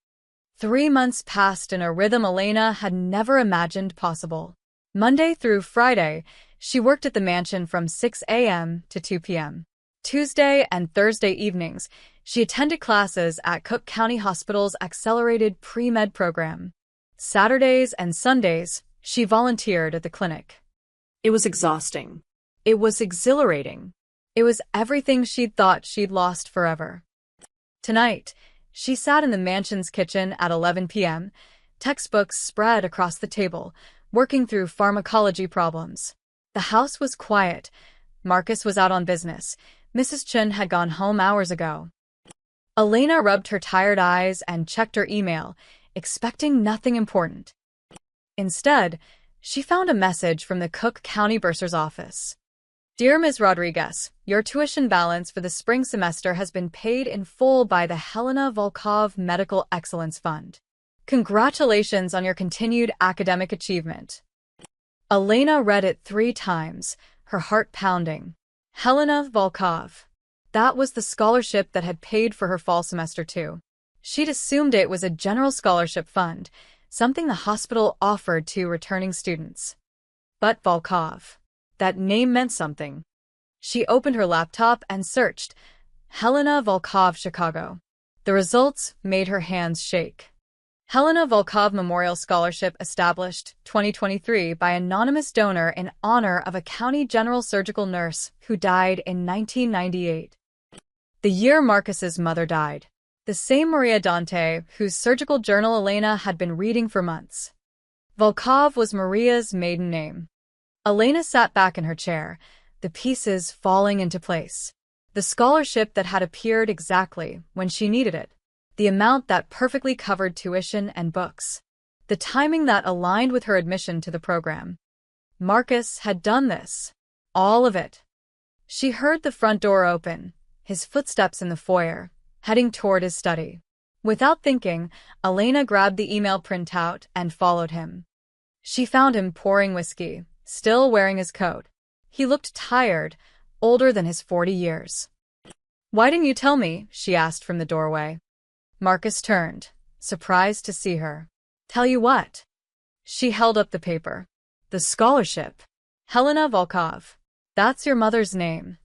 3 months passed in a rhythm Elena had never imagined possible. Monday through Friday, she worked at the mansion from 6 a.m. to 2 p.m. Tuesday and Thursday evenings, she attended classes at Cook County Hospital's accelerated pre-med program. Saturdays and Sundays, she volunteered at the clinic. It was exhausting. It was exhilarating. It was everything she'd thought she'd lost forever. Tonight, she sat in the mansion's kitchen at 11 p.m., textbooks spread across the table, working through pharmacology problems. The house was quiet. Marcus was out on business. Mrs. Chun had gone home hours ago. Elena rubbed her tired eyes and checked her email, expecting nothing important. Instead, she found a message from the Cook County Bursar's office. Dear Ms. Rodriguez, your tuition balance for the spring semester has been paid in full by the Helena Volkov Medical Excellence Fund. Congratulations on your continued academic achievement. Elena read it 3 times, her heart pounding. Helena Volkov. That was the scholarship that had paid for her fall semester too. She'd assumed it was a general scholarship fund, something the hospital offered to returning students. But Volkov. That name meant something. She opened her laptop and searched Helena Volkov Chicago. The results made her hands shake. Helena Volkov Memorial Scholarship established 2023 by anonymous donor in honor of a county general surgical nurse who died in 1998. The year Marcus's mother died. The same Maria Dante whose surgical journal Elena had been reading for months. Volkov was Maria's maiden name. Elena sat back in her chair, the pieces falling into place. The scholarship that had appeared exactly when she needed it. The amount that perfectly covered tuition and books. The timing that aligned with her admission to the program. Marcus had done this. All of it. She heard the front door open, his footsteps in the foyer, heading toward his study. Without thinking, Elena grabbed the email printout and followed him. She found him pouring whiskey, still wearing his coat. He looked tired, older than his 40 years. "Why didn't you tell me?" she asked from the doorway. Marcus turned, surprised to see her. "Tell you what?" She held up the paper. "The scholarship. Helena Volkov. That's your mother's name."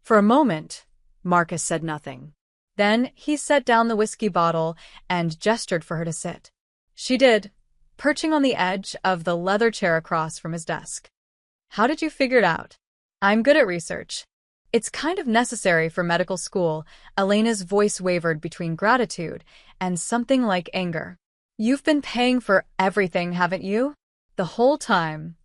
For a moment, Marcus said nothing. Then he set down the whiskey bottle and gestured for her to sit. She did, perching on the edge of the leather chair across from his desk. "How did you figure it out?" "I'm good at research. It's kind of necessary for medical school." Elena's voice wavered between gratitude and something like anger. "You've been paying for everything, haven't you? The whole time?"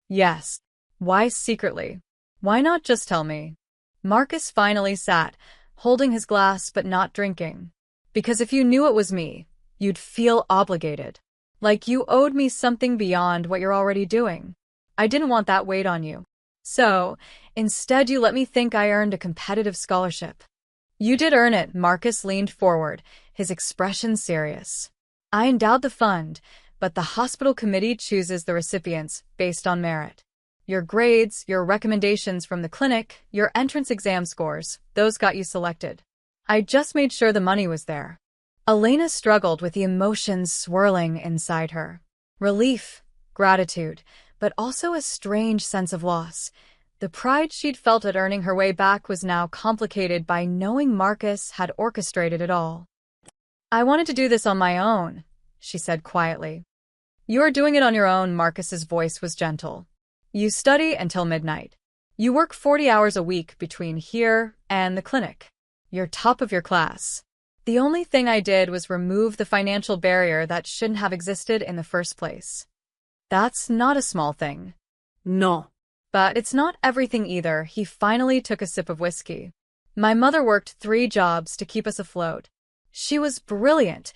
"Yes." "Why secretly? Why not just tell me?" Marcus finally sat, holding his glass but not drinking. "Because if you knew it was me, you'd feel obligated. Like you owed me something beyond what you're already doing. I didn't want that weight on you. So, instead you let me think I earned a competitive scholarship." "You did earn it." Marcus leaned forward, his expression serious. "I endowed the fund, but the hospital committee chooses the recipients based on merit. Your grades, your recommendations from the clinic, your entrance exam scores, those got you selected. I just made sure the money was there." Elena struggled with the emotions swirling inside her. Relief, gratitude, but also a strange sense of loss. The pride she'd felt at earning her way back was now complicated by knowing Marcus had orchestrated it all. I wanted to do this on my own, she said quietly. You are doing it on your own, Marcus's voice was gentle. You study until midnight. You work 40 hours a week between here and the clinic. You're top of your class. The only thing I did was remove the financial barrier that shouldn't have existed in the first place. That's not a small thing. No. But it's not everything either. He finally took a sip of whiskey. My mother worked 3 jobs to keep us afloat. She was brilliant,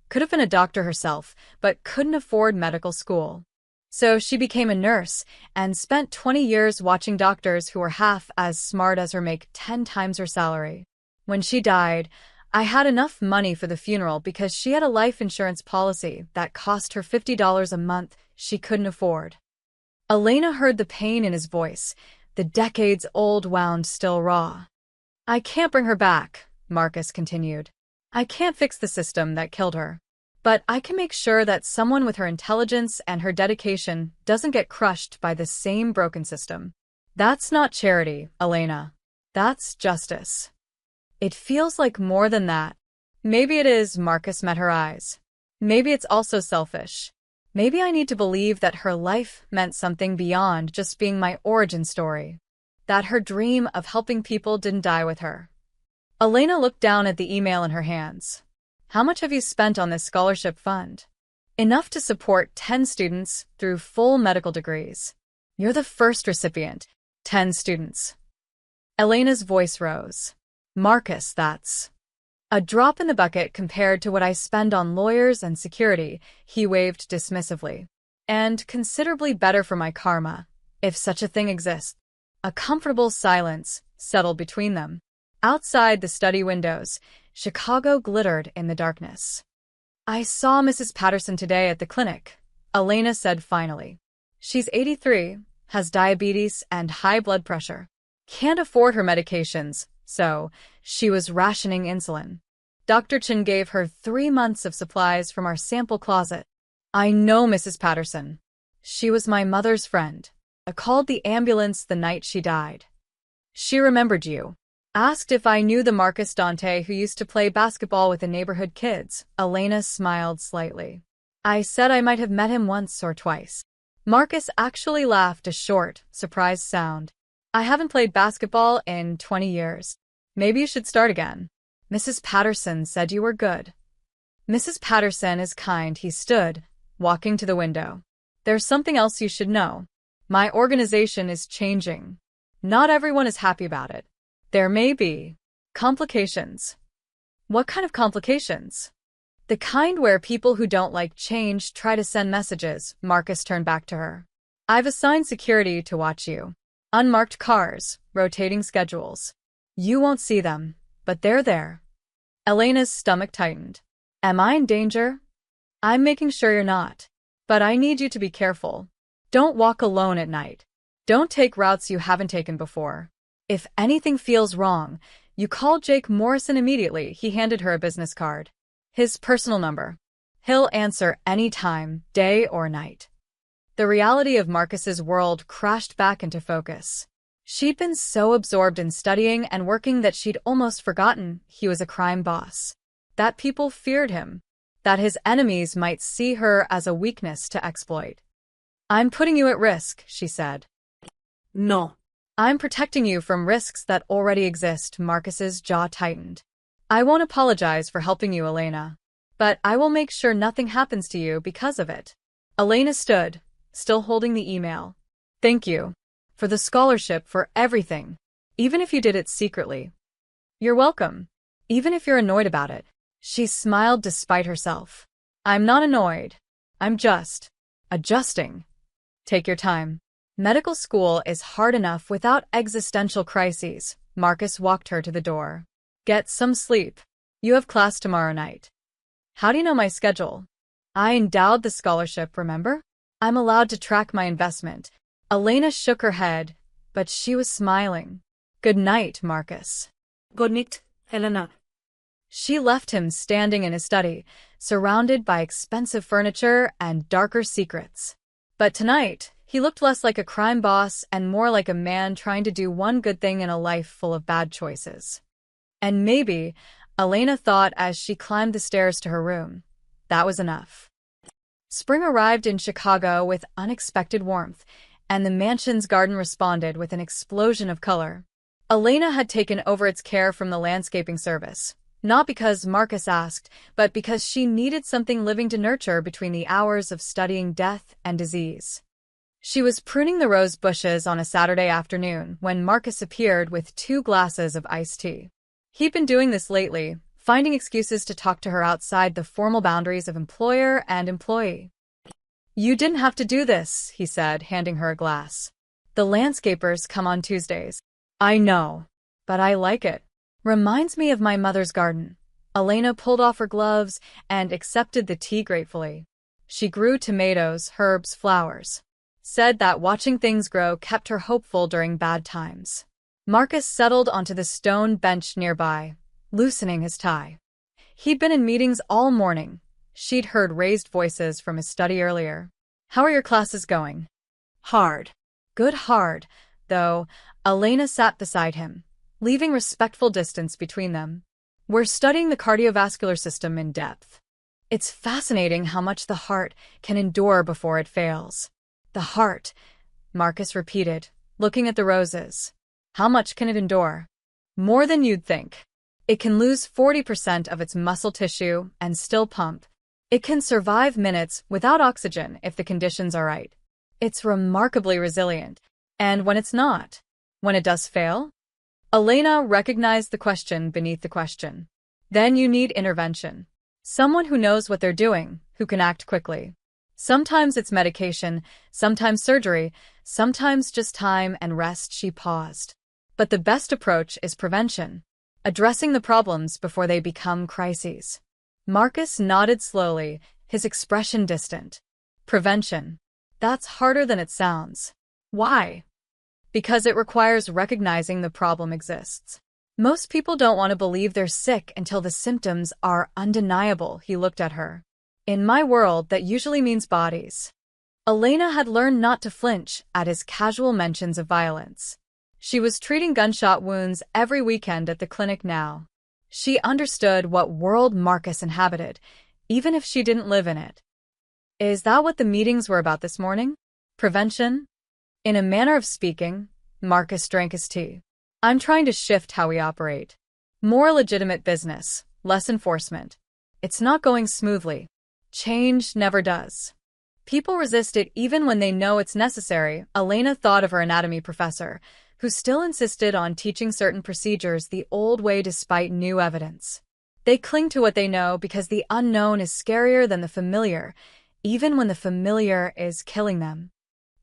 could have been a doctor herself, but couldn't afford medical school. So she became a nurse and spent 20 years watching doctors who were half as smart as her make 10 times her salary. When she died, I had enough money for the funeral because she had a life insurance policy that cost her $50 a month she couldn't afford. Elena heard the pain in his voice, the decades-old wound still raw. I can't bring her back, Marcus continued. I can't fix the system that killed her. But I can make sure that someone with her intelligence and her dedication doesn't get crushed by the same broken system. That's not charity, Elena. That's justice. It feels like more than that. Maybe it is, Marcus met her eyes. Maybe it's also selfish. Maybe I need to believe that her life meant something beyond just being my origin story. That her dream of helping people didn't die with her. Elena looked down at the email in her hands. How much have you spent on this scholarship fund? Enough to support 10 students through full medical degrees. You're the first recipient. 10 students. Elena's voice rose. Marcus, that's a drop in the bucket compared to what I spend on lawyers and security, he waved dismissively. And considerably better for my karma, if such a thing exists. A comfortable silence settled between them. Outside the study windows, Chicago glittered in the darkness. I saw Mrs. Patterson today at the clinic, Elena said finally. She's 83, has diabetes and high blood pressure. Can't afford her medications, so she was rationing insulin. Dr. Chin gave her 3 months of supplies from our sample closet. I know Mrs. Patterson. She was my mother's friend. I called the ambulance the night she died. She remembered you. Asked if I knew the Marcus Dante who used to play basketball with the neighborhood kids. Elena smiled slightly. I said I might have met him once or twice. Marcus actually laughed a short, surprised sound. I haven't played basketball in 20 years. Maybe you should start again. Mrs. Patterson said you were good. Mrs. Patterson is kind, he stood, walking to the window. There's something else you should know. My organization is changing. Not everyone is happy about it. There may be complications. What kind of complications? The kind where people who don't like change try to send messages. Marcus turned back to her. I've assigned security to watch you. Unmarked cars, rotating schedules. You won't see them, but they're there. Elena's stomach tightened. Am I in danger? I'm making sure you're not. But I need you to be careful. Don't walk alone at night. Don't take routes you haven't taken before. If anything feels wrong, you call Jake Morrison immediately. He handed her a business card. His personal number. He'll answer any time, day or night. The reality of Marcus's world crashed back into focus. She'd been so absorbed in studying and working that she'd almost forgotten he was a crime boss. That people feared him. That his enemies might see her as a weakness to exploit. I'm putting you at risk, she said. No. I'm protecting you from risks that already exist. Marcus's jaw tightened. I won't apologize for helping you, Elena. But I will make sure nothing happens to you because of it. Elena stood, still holding the email. Thank you. For the scholarship, for everything. Even if you did it secretly. You're welcome. Even if you're annoyed about it. She smiled despite herself. I'm not annoyed. I'm just adjusting. Take your time. Medical school is hard enough without existential crises. Marcus walked her to the door. Get some sleep. You have class tomorrow night. How do you know my schedule? I endowed the scholarship, remember? I'm allowed to track my investment. Elena shook her head, but she was smiling. Good night, Marcus. Good night, Helena. She left him standing in his study, surrounded by expensive furniture and darker secrets. But tonight, he looked less like a crime boss and more like a man trying to do one good thing in a life full of bad choices. And maybe, Elena thought as she climbed the stairs to her room. That was enough. Spring arrived in Chicago with unexpected warmth, and the mansion's garden responded with an explosion of color. Elena had taken over its care from the landscaping service, not because Marcus asked, but because she needed something living to nurture between the hours of studying death and disease. She was pruning the rose bushes on a Saturday afternoon when Marcus appeared with 2 glasses of iced tea. He'd been doing this lately, finding excuses to talk to her outside the formal boundaries of employer and employee. "You didn't have to do this," he said, handing her a glass. "The landscapers come on Tuesdays." "I know, but I like it. Reminds me of my mother's garden." Elena pulled off her gloves and accepted the tea gratefully. She grew tomatoes, herbs, flowers. Said that watching things grow kept her hopeful during bad times. Marcus settled onto the stone bench nearby, loosening his tie. He'd been in meetings all morning. She'd heard raised voices from his study earlier. "How are your classes going?" Hard. "Good hard," though. Elena sat beside him, leaving respectful distance between them. "We're studying the cardiovascular system in depth. It's fascinating how much the heart can endure before it fails." "The heart," Marcus repeated, looking at the roses. "How much can it endure?" "More than you'd think. It can lose 40% of its muscle tissue and still pump. It can survive minutes without oxygen if the conditions are right. It's remarkably resilient. And when it's not? When it does fail?" Elena recognized the question beneath the question. "Then you need intervention. Someone who knows what they're doing, who can act quickly. Sometimes it's medication, sometimes surgery, sometimes just time and rest." She paused. "But the best approach is prevention, addressing the problems before they become crises." Marcus nodded slowly, his expression distant. "Prevention. That's harder than it sounds." "Why?" "Because it requires recognizing the problem exists. Most people don't want to believe they're sick until the symptoms are undeniable." He looked at her. "In my world, that usually means bodies." Elena had learned not to flinch at his casual mentions of violence. She was treating gunshot wounds every weekend at the clinic now. She understood what world Marcus inhabited, even if she didn't live in it. "Is that what the meetings were about this morning? Prevention?" In a manner of speaking, Marcus drank his tea. "I'm trying to shift how we operate. More legitimate business, less enforcement. It's not going smoothly. Change never does. People resist it even when they know it's necessary." Elena thought of her anatomy professor, who still insisted on teaching certain procedures the old way despite new evidence. They cling to what they know because the unknown is scarier than the familiar, even when the familiar is killing them.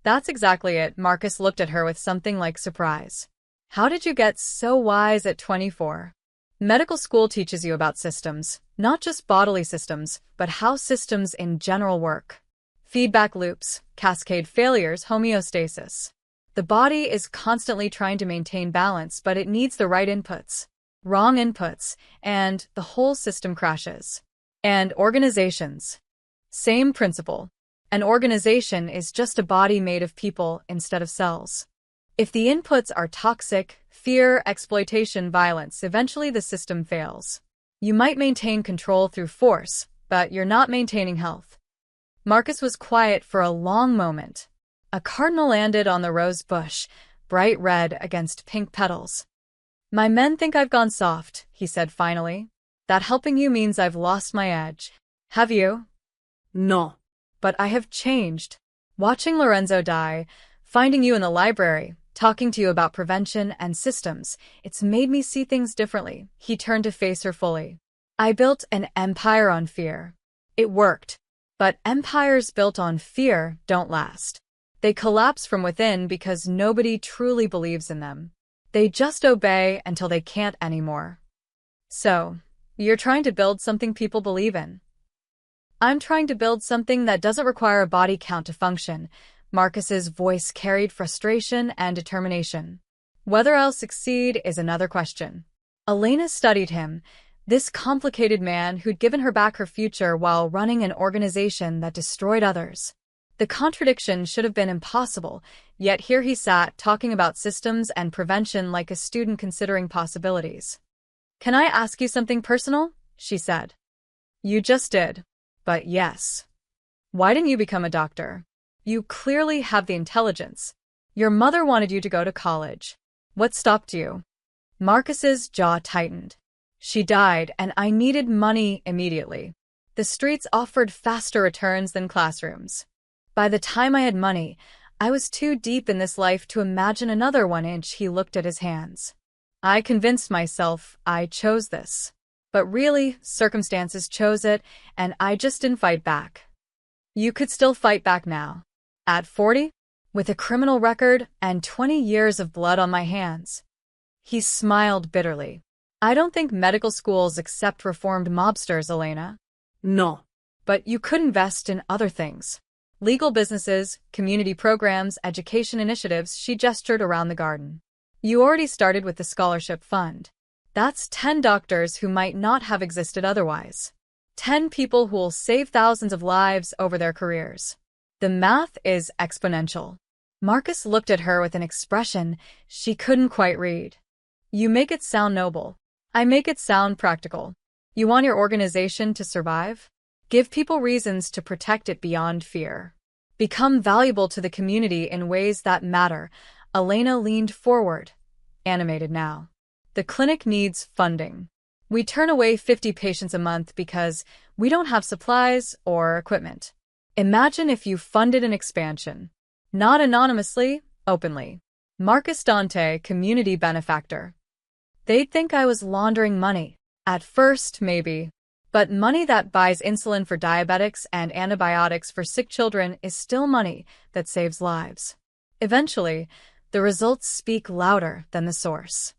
"That's exactly it." Marcus looked at her with something like surprise. "How did you get so wise at 24? Medical school teaches you about systems, not just bodily systems, but how systems in general work. Feedback loops, cascade failures, homeostasis. The body is constantly trying to maintain balance, but it needs the right inputs. Wrong inputs, and the whole system crashes." And organizations. Same principle. An organization is just a body made of people instead of cells. If the inputs are toxic, fear, exploitation, violence, eventually the system fails. You might maintain control through force, but you're not maintaining health. Marcus was quiet for a long moment. A cardinal landed on the rose bush, bright red against pink petals. "My men think I've gone soft," he said finally. "That helping you means I've lost my edge. Have you?" No. "But I have changed. Watching Lorenzo die, finding you in the library, talking to you about prevention and systems, it's made me see things differently." He turned to face her fully. "I built an empire on fear. It worked. But empires built on fear don't last. They collapse from within because nobody truly believes in them. They just obey until they can't anymore." "So, you're trying to build something people believe in?" "I'm trying to build something that doesn't require a body count to function." Marcus's voice carried frustration and determination. "Whether I'll succeed is another question." Elena studied him, this complicated man who'd given her back her future while running an organization that destroyed others. The contradiction should have been impossible, yet here he sat talking about systems and prevention like a student considering possibilities. Can I ask you something personal? She said. You just did. But yes. Why didn't you become a doctor? You clearly have the intelligence. Your mother wanted you to go to college. What stopped you? Marcus's jaw tightened. She died, and I needed money immediately. The streets offered faster returns than classrooms. By the time I had money, I was too deep in this life to imagine another 1 inch. He looked at his hands. I convinced myself I chose this. But really, circumstances chose it, and I just didn't fight back. You could still fight back now. At 40? With a criminal record and 20 years of blood on my hands. He smiled bitterly. I don't think medical schools accept reformed mobsters, Elena. No. But you could invest in other things. Legal businesses, community programs, education initiatives. She gestured around the garden. You already started with the scholarship fund. That's 10 doctors who might not have existed otherwise. 10 people who will save thousands of lives over their careers. The math is exponential. Marcus looked at her with an expression she couldn't quite read. You make it sound noble. I make it sound practical. You want your organization to survive? Give people reasons to protect it beyond fear. Become valuable to the community in ways that matter. Elena leaned forward, animated now. The clinic needs funding. We turn away 50 patients a month because we don't have supplies or equipment. Imagine if you funded an expansion. Not anonymously, openly. Marcus Dante, community benefactor. They'd think I was laundering money. At first, maybe. But money that buys insulin for diabetics and antibiotics for sick children is still money that saves lives. Eventually, the results speak louder than the source.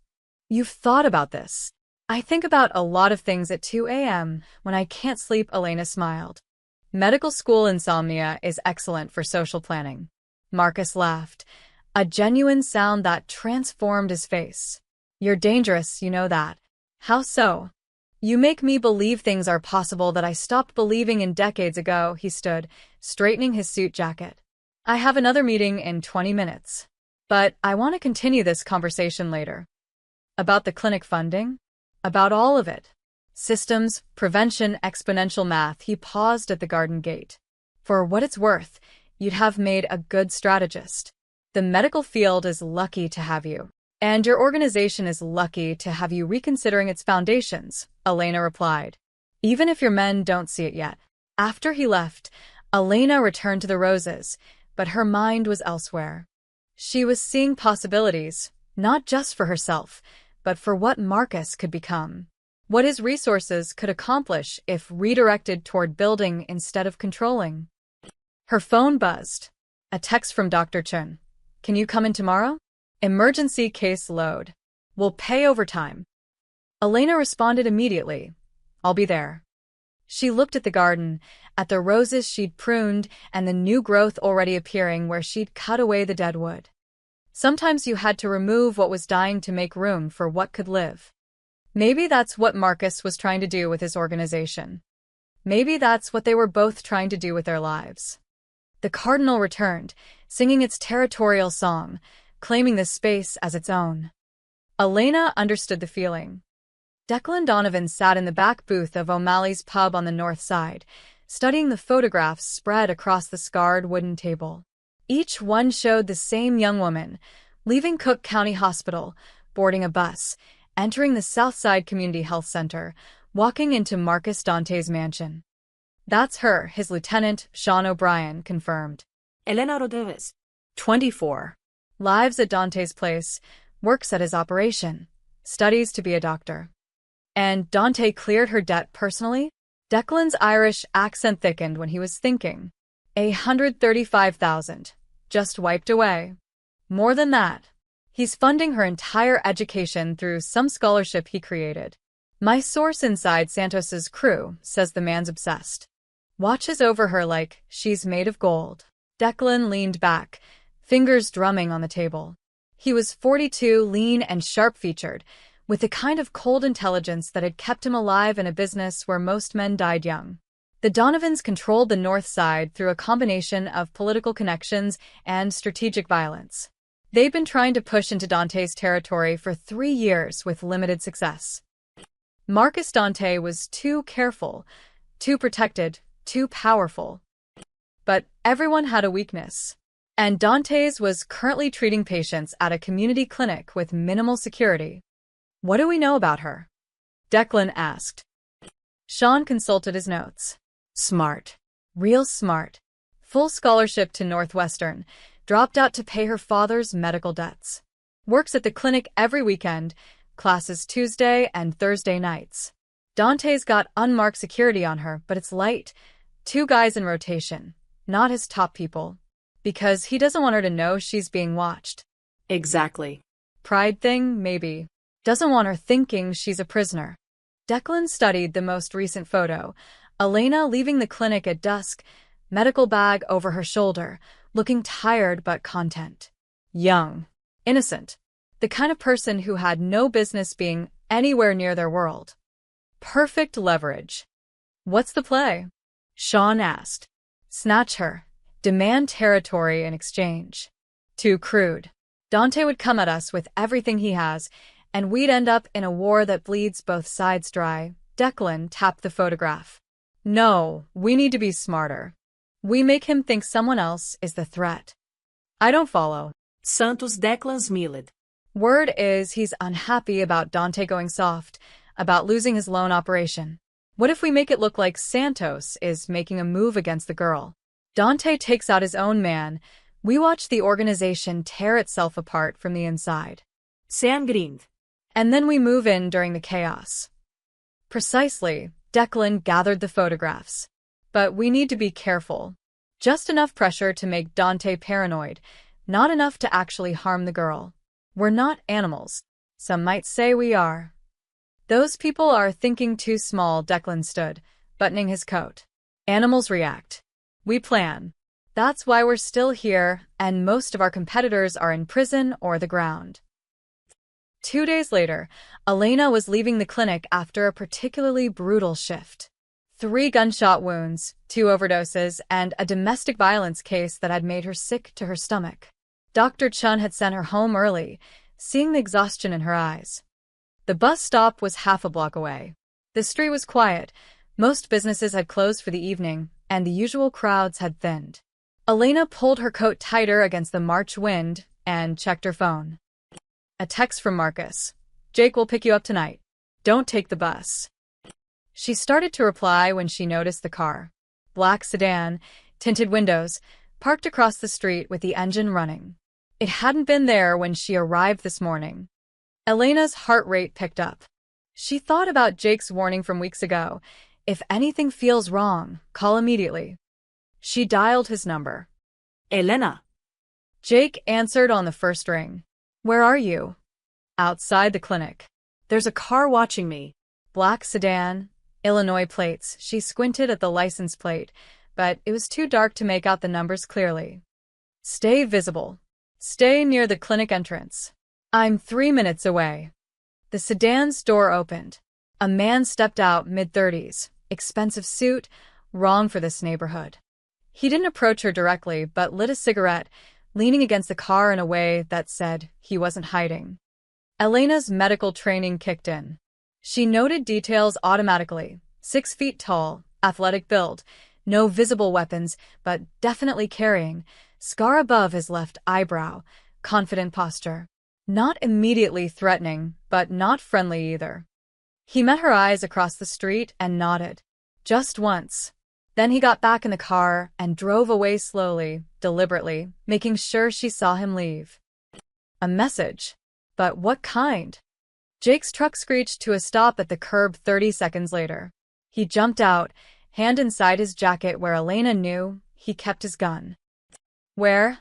You've thought about this. I think about a lot of things at 2 a.m. when I can't sleep. Elena smiled. Medical school insomnia is excellent for social planning. Marcus laughed, a genuine sound that transformed his face. You're dangerous, you know that. How so? You make me believe things are possible that I stopped believing in decades ago. He stood, straightening his suit jacket. I have another meeting in 20 minutes. But I want to continue this conversation later. About the clinic funding? About all of it. Systems, prevention, exponential math. He paused at the garden gate. For what it's worth, you'd have made a good strategist. The medical field is lucky to have you. And your organization is lucky to have you reconsidering its foundations, Elena replied. Even if your men don't see it yet. After he left, Elena returned to the roses, but her mind was elsewhere. She was seeing possibilities, not just for herself, but for what Marcus could become. What his resources could accomplish if redirected toward building instead of controlling. Her phone buzzed. A text from Dr. Chun. Can you come in tomorrow? Emergency case load. We'll pay overtime. Elena responded immediately. I'll be there. She looked at the garden, at the roses she'd pruned and the new growth already appearing where she'd cut away the dead wood. Sometimes you had to remove what was dying to make room for what could live. Maybe that's what Marcus was trying to do with his organization. Maybe that's what they were both trying to do with their lives. The cardinal returned, singing its territorial song, claiming the space as its own. Elena understood the feeling. Declan Donovan sat in the back booth of O'Malley's pub on the north side, studying the photographs spread across the scarred wooden table. Each one showed the same young woman, leaving Cook County Hospital, boarding a bus, entering the Southside Community Health Center, walking into Marcus Dante's mansion. That's her, his lieutenant, Sean O'Brien, confirmed. Elena Rodriguez, 24. Lives at Dante's place, works at his operation, studies to be a doctor. And Dante cleared her debt personally? Declan's Irish accent thickened when he was thinking. 135,000. Just wiped away. More than that. He's funding her entire education through some scholarship he created. My source inside Santos's crew says the man's obsessed. Watches over her like she's made of gold. Declan leaned back, fingers drumming on the table. He was 42, lean and sharp-featured, with the kind of cold intelligence that had kept him alive in a business where most men died young. The Donovans controlled the North Side through a combination of political connections and strategic violence. They'd been trying to push into Dante's territory for 3 years with limited success. Marcus Dante was too careful, too protected, too powerful. But everyone had a weakness. And Dante's was currently treating patients at a community clinic with minimal security. What do we know about her? Declan asked. Sean consulted his notes. Smart. Real smart. Full scholarship to Northwestern. Dropped out to pay her father's medical debts. Works at the clinic every weekend. Classes Tuesday and Thursday nights. Dante's got unmarked security on her, but it's light. 2 guys in rotation. Not his top people. Because he doesn't want her to know she's being watched. Exactly. Pride thing, maybe. Doesn't want her thinking she's a prisoner. Declan studied the most recent photo. Elena leaving the clinic at dusk, medical bag over her shoulder, looking tired but content. Young. Innocent. The kind of person who had no business being anywhere near their world. Perfect leverage. What's the play? Sean asked. Snatch her. Demand territory in exchange. Too crude. Dante would come at us with everything he has, and we'd end up in a war that bleeds both sides dry. Declan tapped the photograph. No, we need to be smarter. We make him think someone else is the threat. I don't follow. Santos Declan's Millet. Word is he's unhappy about Dante going soft, about losing his loan operation. What if we make it look like Santos is making a move against the girl? Dante takes out his own man. We watch the organization tear itself apart from the inside. Sam grinned. And then we move in during the chaos. Precisely, Declan gathered the photographs. But we need to be careful. Just enough pressure to make Dante paranoid, not enough to actually harm the girl. We're not animals. Some might say we are. Those people are thinking too small, Declan stood, buttoning his coat. Animals react. We plan. That's why we're still here, and most of our competitors are in prison or the ground. 2 days later, Elena was leaving the clinic after a particularly brutal shift. 3 gunshot wounds, 2 overdoses, and a domestic violence case that had made her sick to her stomach. Dr. Chun had sent her home early, seeing the exhaustion in her eyes. The bus stop was half a block away. The street was quiet. Most businesses had closed for the evening, and the usual crowds had thinned. Elena pulled her coat tighter against the March wind and checked her phone. A text from Marcus. Jake will pick you up tonight. Don't take the bus. She started to reply when she noticed the car. Black sedan, tinted windows, parked across the street with the engine running. It hadn't been there when she arrived this morning. Elena's heart rate picked up. She thought about Jake's warning from weeks ago. If anything feels wrong, call immediately. She dialed his number. Elena. Jake answered on the first ring. Where are you? Outside the clinic. There's a car watching me. Black sedan, Illinois plates. She squinted at the license plate, but it was too dark to make out the numbers clearly. Stay visible. Stay near the clinic entrance. I'm 3 minutes away. The sedan's door opened. A man stepped out mid-30s, expensive suit, wrong for this neighborhood. He didn't approach her directly, but lit a cigarette, leaning against the car in a way that said he wasn't hiding. Elena's medical training kicked in. She noted details automatically. 6 feet tall, athletic build, no visible weapons, but definitely carrying, scar above his left eyebrow, confident posture. Not immediately threatening, but not friendly either. He met her eyes across the street and nodded. Just once. Then he got back in the car and drove away slowly, deliberately, making sure she saw him leave. A message. But what kind? Jake's truck screeched to a stop at the curb 30 seconds later. He jumped out, hand inside his jacket where Elena knew he kept his gun. Where?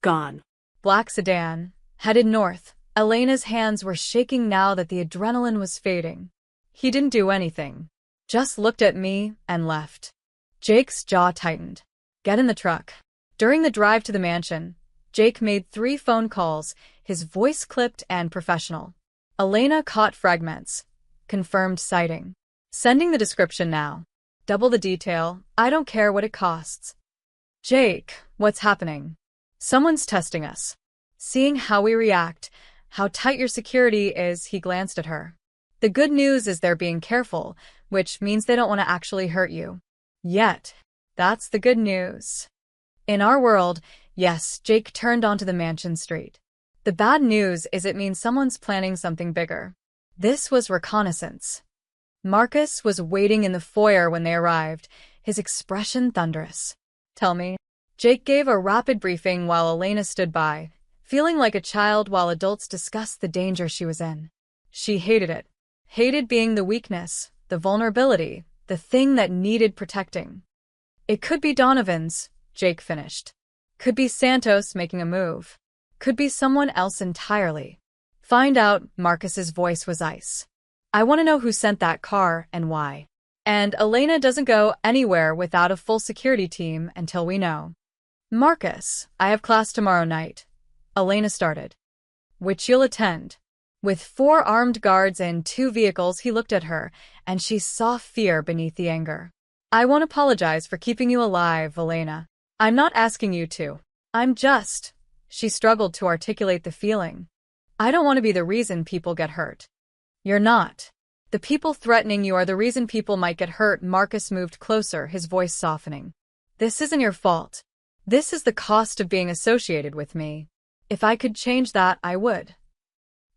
Gone. Black sedan, headed north. Elena's hands were shaking now that the adrenaline was fading. He didn't do anything. Just looked at me and left. Jake's jaw tightened. Get in the truck. During the drive to the mansion, Jake made 3 phone calls, his voice clipped and professional. Elena caught fragments. Confirmed sighting. Sending the description now. Double the detail. I don't care what it costs. Jake, what's happening? Someone's testing us. Seeing how we react, how tight your security is, he glanced at her. The good news is they're being careful, which means they don't want to actually hurt you. Yet. That's the good news. In our world, yes, Jake turned onto the Mansion Street. The bad news is it means someone's planning something bigger. This was reconnaissance. Marcus was waiting in the foyer when they arrived, his expression thunderous. Tell me. Jake gave a rapid briefing while Elena stood by, feeling like a child while adults discussed the danger she was in. She hated it. Hated being the weakness, the vulnerability, the thing that needed protecting. It could be Donovan's, Jake finished. Could be Santos making a move. Could be someone else entirely. Find out, Marcus's voice was ice. I want to know who sent that car and why. And Elena doesn't go anywhere without a full security team until we know. Marcus, I have class tomorrow night. Elena started. Which you'll attend. With 4 armed guards and 2 vehicles, he looked at her, and she saw fear beneath the anger. I won't apologize for keeping you alive, Elena. I'm not asking you to. I'm just. She struggled to articulate the feeling. I don't want to be the reason people get hurt. You're not. The people threatening you are the reason people might get hurt. Marcus moved closer, his voice softening. This isn't your fault. This is the cost of being associated with me. If I could change that, I would.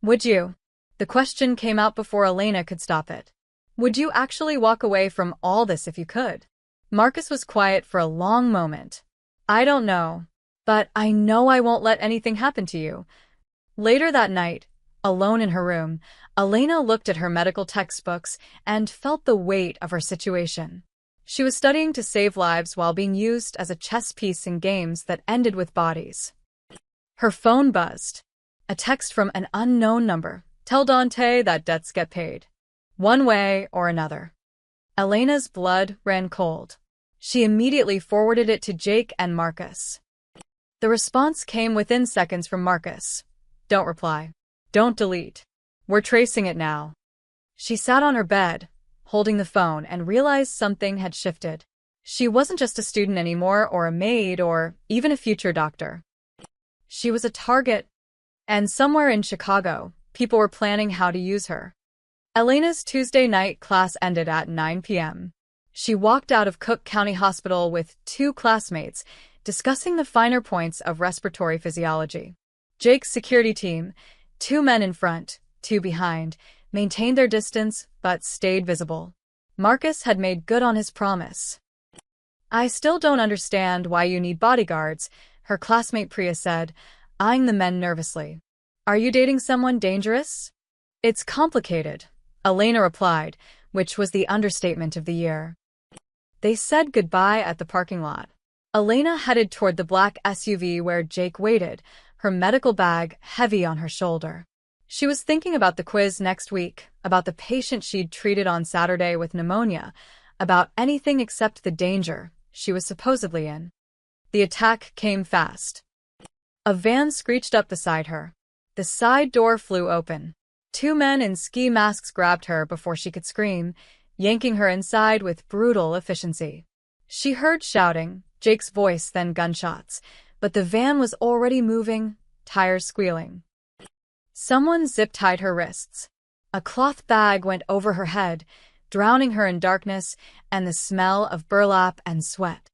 Would you? The question came out before Elena could stop it. Would you actually walk away from all this if you could? Marcus was quiet for a long moment. I don't know. But I know I won't let anything happen to you. Later that night, alone in her room, Elena looked at her medical textbooks and felt the weight of her situation. She was studying to save lives while being used as a chess piece in games that ended with bodies. Her phone buzzed. A text from an unknown number. Tell Dante that debts get paid. One way or another. Elena's blood ran cold. She immediately forwarded it to Jake and Marcus. The response came within seconds from Marcus. Don't reply. Don't delete. We're tracing it now. She sat on her bed, holding the phone, and realized something had shifted. She wasn't just a student anymore, or a maid, or even a future doctor. She was a target, and somewhere in Chicago, people were planning how to use her. Elena's Tuesday night class ended at 9 p.m. She walked out of Cook County Hospital with 2 classmates, discussing the finer points of respiratory physiology. Jake's security team, 2 men in front, 2 behind, maintained their distance but stayed visible. Marcus had made good on his promise. I still don't understand why you need bodyguards, her classmate Priya said, eyeing the men nervously. Are you dating someone dangerous? It's complicated, Elena replied, which was the understatement of the year. They said goodbye at the parking lot. Elena headed toward the black SUV where Jake waited, her medical bag heavy on her shoulder. She was thinking about the quiz next week, about the patient she'd treated on Saturday with pneumonia, about anything except the danger she was supposedly in. The attack came fast. A van screeched up beside her. The side door flew open. 2 men in ski masks grabbed her before she could scream, yanking her inside with brutal efficiency. She heard shouting, Jake's voice, then gunshots, but the van was already moving, tires squealing. Someone zip-tied her wrists. A cloth bag went over her head, drowning her in darkness and the smell of burlap and sweat.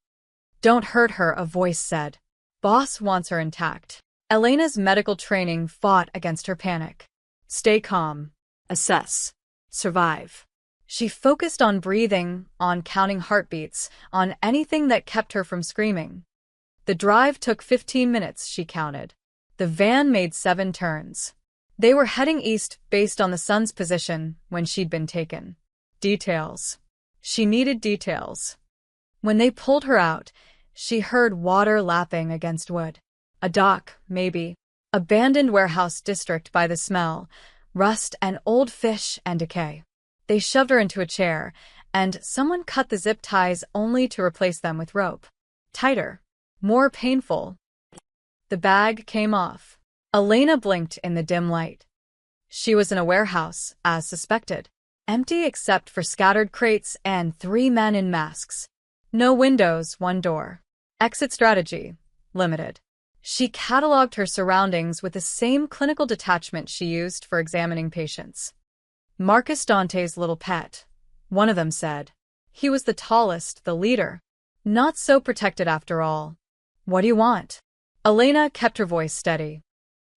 Don't hurt her, a voice said. Boss wants her intact. Elena's medical training fought against her panic. Stay calm. Assess. Survive. She focused on breathing, on counting heartbeats, on anything that kept her from screaming. The drive took 15 minutes, she counted. The van made 7 turns. They were heading east based on the sun's position when she'd been taken. Details. She needed details. When they pulled her out, she heard water lapping against wood. A dock, maybe. Abandoned warehouse district by the smell, rust and old fish and decay. They shoved her into a chair, and someone cut the zip ties only to replace them with rope. Tighter. More painful. The bag came off. Elena blinked in the dim light. She was in a warehouse, as suspected. Empty except for scattered crates and 3 men in masks. No windows, 1 door. Exit strategy. Limited. She cataloged her surroundings with the same clinical detachment she used for examining patients. Marcus Dante's little pet, one of them said. He was the tallest, the leader. Not so protected after all. What do you want? Elena kept her voice steady.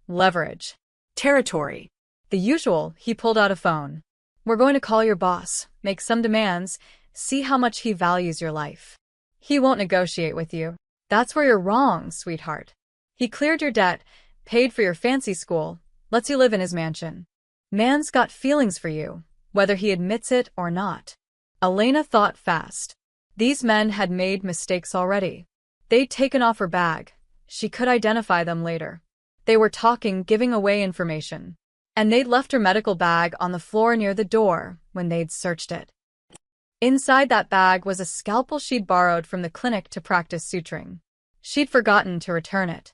Leverage. Territory. The usual. He pulled out a phone. We're going to call your boss, make some demands, see how much he values your life. He won't negotiate with you. That's where you're wrong, sweetheart. He cleared your debt, paid for your fancy school, lets you live in his mansion. Man's got feelings for you, whether he admits it or not. Elena thought fast. These men had made mistakes already. They'd taken off her bag. She could identify them later. They were talking, giving away information. And they'd left her medical bag on the floor near the door when they'd searched it. Inside that bag was a scalpel she'd borrowed from the clinic to practice suturing. She'd forgotten to return it.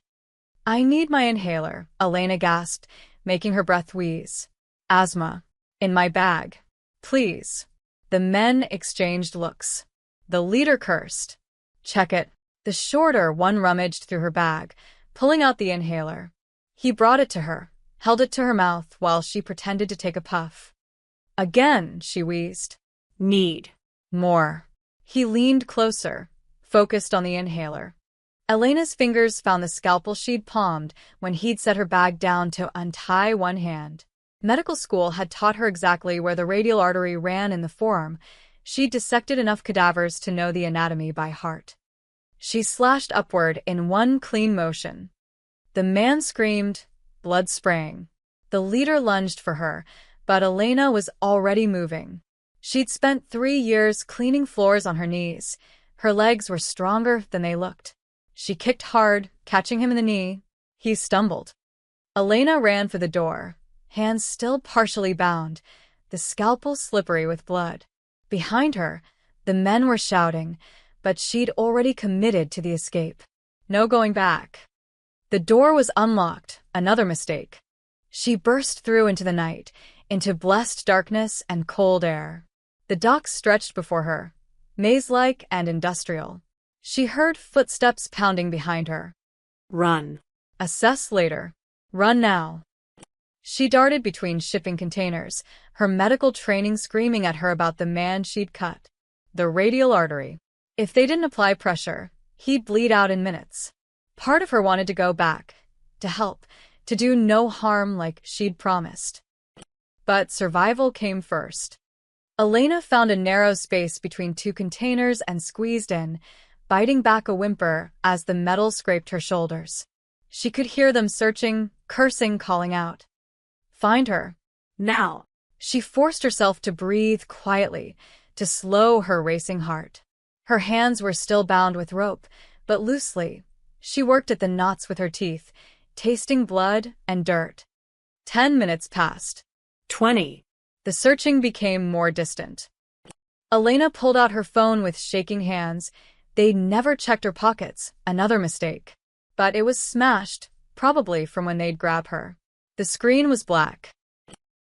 I need my inhaler, Elena gasped, making her breath wheeze. Asthma. In my bag. Please. The men exchanged looks. The leader cursed. Check it. The shorter one rummaged through her bag, pulling out the inhaler. He brought it to her, held it to her mouth while she pretended to take a puff. Again, she wheezed. Need. More. He leaned closer, focused on the inhaler. Elena's fingers found the scalpel she'd palmed when he'd set her bag down to untie one hand. Medical school had taught her exactly where the radial artery ran in the forearm. She'd dissected enough cadavers to know the anatomy by heart. She slashed upward in one clean motion. The man screamed, blood spraying. The leader lunged for her, but Elena was already moving. She'd spent 3 years cleaning floors on her knees. Her legs were stronger than they looked. She kicked hard, catching him in the knee. He stumbled. Elena ran for the door, hands still partially bound, the scalpel slippery with blood. Behind her, the men were shouting, but she'd already committed to the escape. No going back. The door was unlocked, another mistake. She burst through into the night, into blessed darkness and cold air. The docks stretched before her, maze-like and industrial. She heard footsteps pounding behind her. Run. Assess later. Run now. She darted between shipping containers, her medical training screaming at her about the man she'd cut. The radial artery. If they didn't apply pressure, he'd bleed out in minutes. Part of her wanted to go back, to help, to do no harm like she'd promised. But survival came first. Elena found a narrow space between 2 containers and squeezed in, biting back a whimper as the metal scraped her shoulders. She could hear them searching, cursing, calling out. Find her. Now. She forced herself to breathe quietly, to slow her racing heart. Her hands were still bound with rope, but loosely. She worked at the knots with her teeth, tasting blood and dirt. 10 minutes passed. 20. The searching became more distant. Elena pulled out her phone with shaking hands. They'd never checked her pockets, another mistake. But it was smashed, probably from when they'd grab her. The screen was black.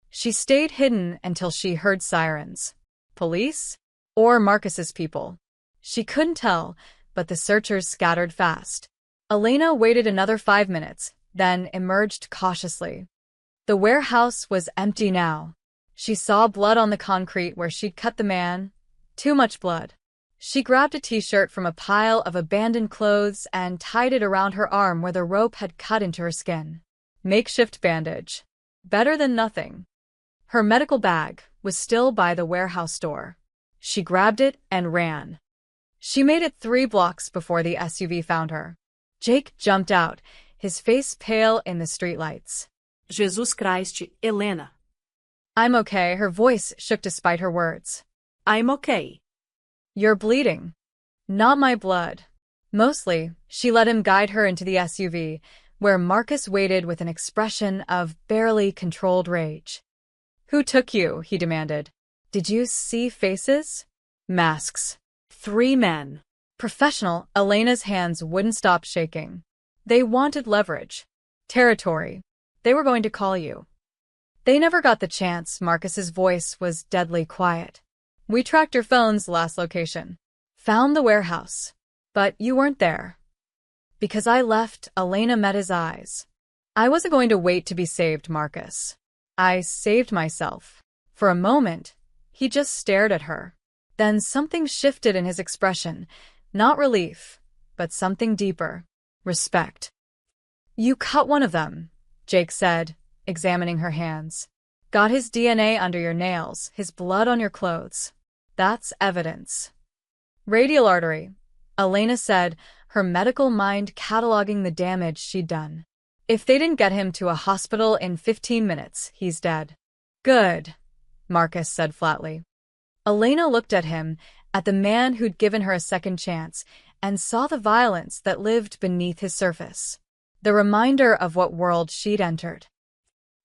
She stayed hidden until she heard sirens. Police? Or Marcus's people? She couldn't tell, but the searchers scattered fast. Elena waited another 5 minutes, then emerged cautiously. The warehouse was empty now. She saw blood on the concrete where she'd cut the man. Too much blood. She grabbed a t-shirt from a pile of abandoned clothes and tied it around her arm where the rope had cut into her skin. Makeshift bandage. Better than nothing. Her medical bag was still by the warehouse door. She grabbed it and ran. She made it 3 blocks before the SUV found her. Jake jumped out, his face pale in the streetlights. Jesus Christ, Elena. I'm okay, her voice shook despite her words. I'm okay. You're bleeding. Not my blood. Mostly, she let him guide her into the SUV, where Marcus waited with an expression of barely controlled rage. Who took you? He demanded. Did you see faces? Masks. 3 men. Professional, Elena's hands wouldn't stop shaking. They wanted leverage. Territory. They were going to call you. They never got the chance. Marcus's voice was deadly quiet. We tracked your phone's last location. Found the warehouse. But you weren't there. Because I left, Elena met his eyes. I wasn't going to wait to be saved, Marcus. I saved myself. For a moment, he just stared at her. Then something shifted in his expression. Not relief, but something deeper. Respect. You cut one of them, Jake said, examining her hands. Got his DNA under your nails, his blood on your clothes. That's evidence. Radial artery, Elena said, her medical mind cataloging the damage she'd done. If they didn't get him to a hospital in 15 minutes, he's dead. Good, Marcus said flatly. Elena looked at him, at the man who'd given her a second chance, and saw the violence that lived beneath his surface. The reminder of what world she'd entered.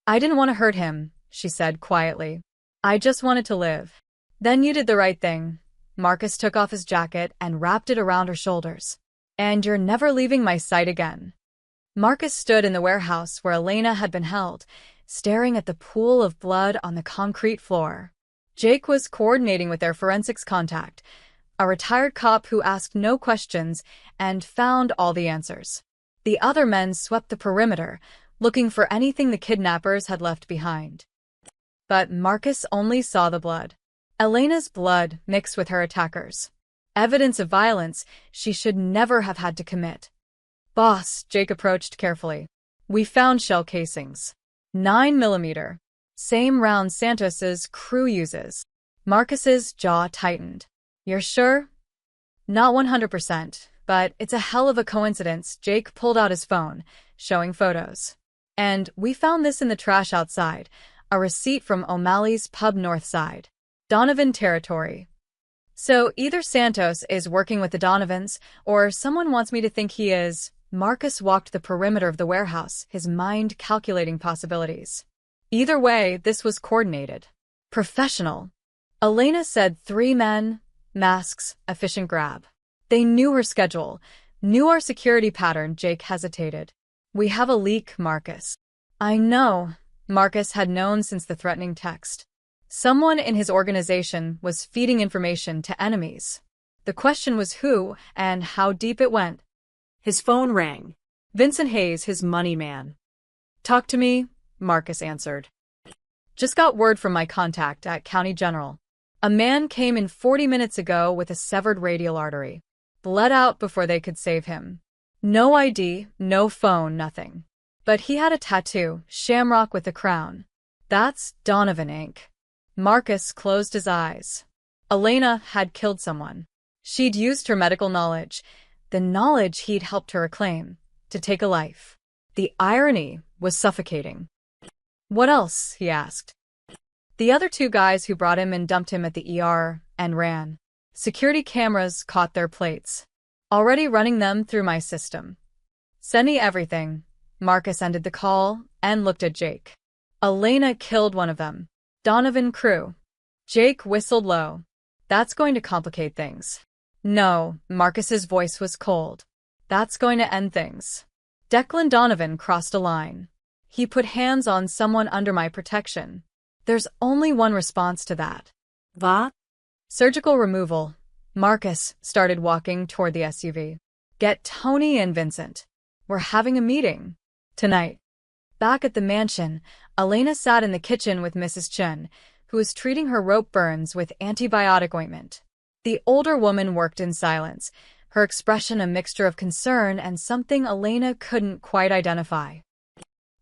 I didn't want to hurt him, she said quietly. I just wanted to live. Then you did the right thing. Marcus took off his jacket and wrapped it around her shoulders. And you're never leaving my sight again. Marcus stood in the warehouse where Elena had been held, staring at the pool of blood on the concrete floor. Jake was coordinating with their forensics contact, a retired cop who asked no questions and found all the answers. The other men swept the perimeter, looking for anything the kidnappers had left behind. But Marcus only saw the blood. Elena's blood mixed with her attackers. Evidence of violence she should never have had to commit. Boss, Jake approached carefully. We found shell casings. 9mm. Same round Santos's crew uses. Marcus's jaw tightened. You're sure? Not 100%, but it's a hell of a coincidence. Jake pulled out his phone, showing photos. And we found this in the trash outside, a receipt from O'Malley's pub north side. Donovan territory. So either Santos is working with the Donovans, or someone wants me to think he is. Marcus walked the perimeter of the warehouse, his mind calculating possibilities. Either way, this was coordinated. Professional. Elena said 3 men, masks, efficient grab. They knew her schedule, knew our security pattern. Jake hesitated. We have a leak, Marcus. I know. Marcus had known since the threatening text. Someone in his organization was feeding information to enemies. The question was who and how deep it went. His phone rang. Vincent Hayes, his money man. Talk to me, Marcus answered. Just got word from my contact at County General. A man came in 40 minutes ago with a severed radial artery. Bled out before they could save him. No ID, no phone, nothing. But he had a tattoo, shamrock with a crown. That's Donovan, Inc. Marcus closed his eyes. Elena had killed someone. She'd used her medical knowledge, the knowledge he'd helped her reclaim, to take a life. The irony was suffocating. What else? He asked. The other 2 guys who brought him and dumped him at the ER and ran. Security cameras caught their plates. Already running them through my system. Send me everything. Marcus ended the call and looked at Jake. Elena killed one of them. Donovan crew. Jake whistled low. That's going to complicate things. No, Marcus's voice was cold. That's going to end things. Declan Donovan crossed a line. He put hands on someone under my protection. There's only one response to that. Va? Surgical removal. Marcus started walking toward the SUV. Get Tony and Vincent. We're having a meeting. Tonight. Back at the mansion, Elena sat in the kitchen with Mrs. Chen, who was treating her rope burns with antibiotic ointment. The older woman worked in silence, her expression a mixture of concern and something Elena couldn't quite identify.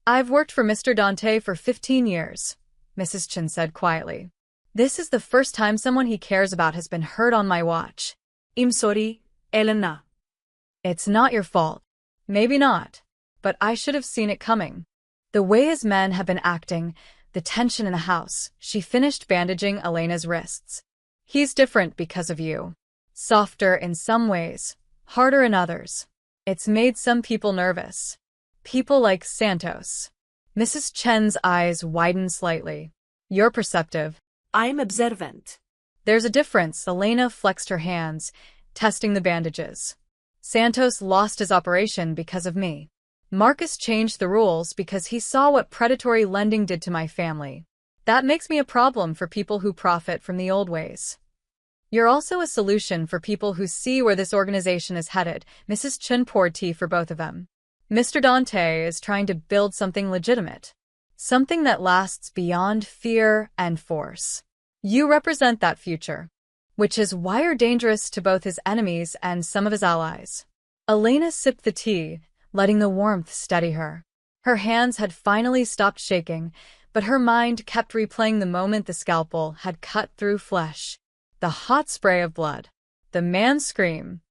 I've worked for Mr. Dante for 15 years, Mrs. Chen said quietly. This is the first time someone he cares about has been hurt on my watch. I'm sorry, Elena. It's not your fault. Maybe not. But I should have seen it coming. The way his men have been acting, the tension in the house, she finished bandaging Elena's wrists. He's different because of you. Softer in some ways, harder in others. It's made some people nervous. People like Santos. Mrs. Chen's eyes widened slightly. You're perceptive. I'm observant. There's a difference. Elena flexed her hands, testing the bandages. Santos lost his operation because of me. Marcus changed the rules because he saw what predatory lending did to my family. That makes me a problem for people who profit from the old ways. You're also a solution for people who see where this organization is headed. Mrs. Chen poured tea for both of them. Mr. Dante is trying to build something legitimate. something that lasts beyond fear and force. You represent that future, which is why you're dangerous to both his enemies and some of his allies. Elena sipped the tea, letting the warmth steady her. Her hands had finally stopped shaking, but her mind kept replaying the moment the scalpel had cut through flesh. The hot spray of blood. The man's scream.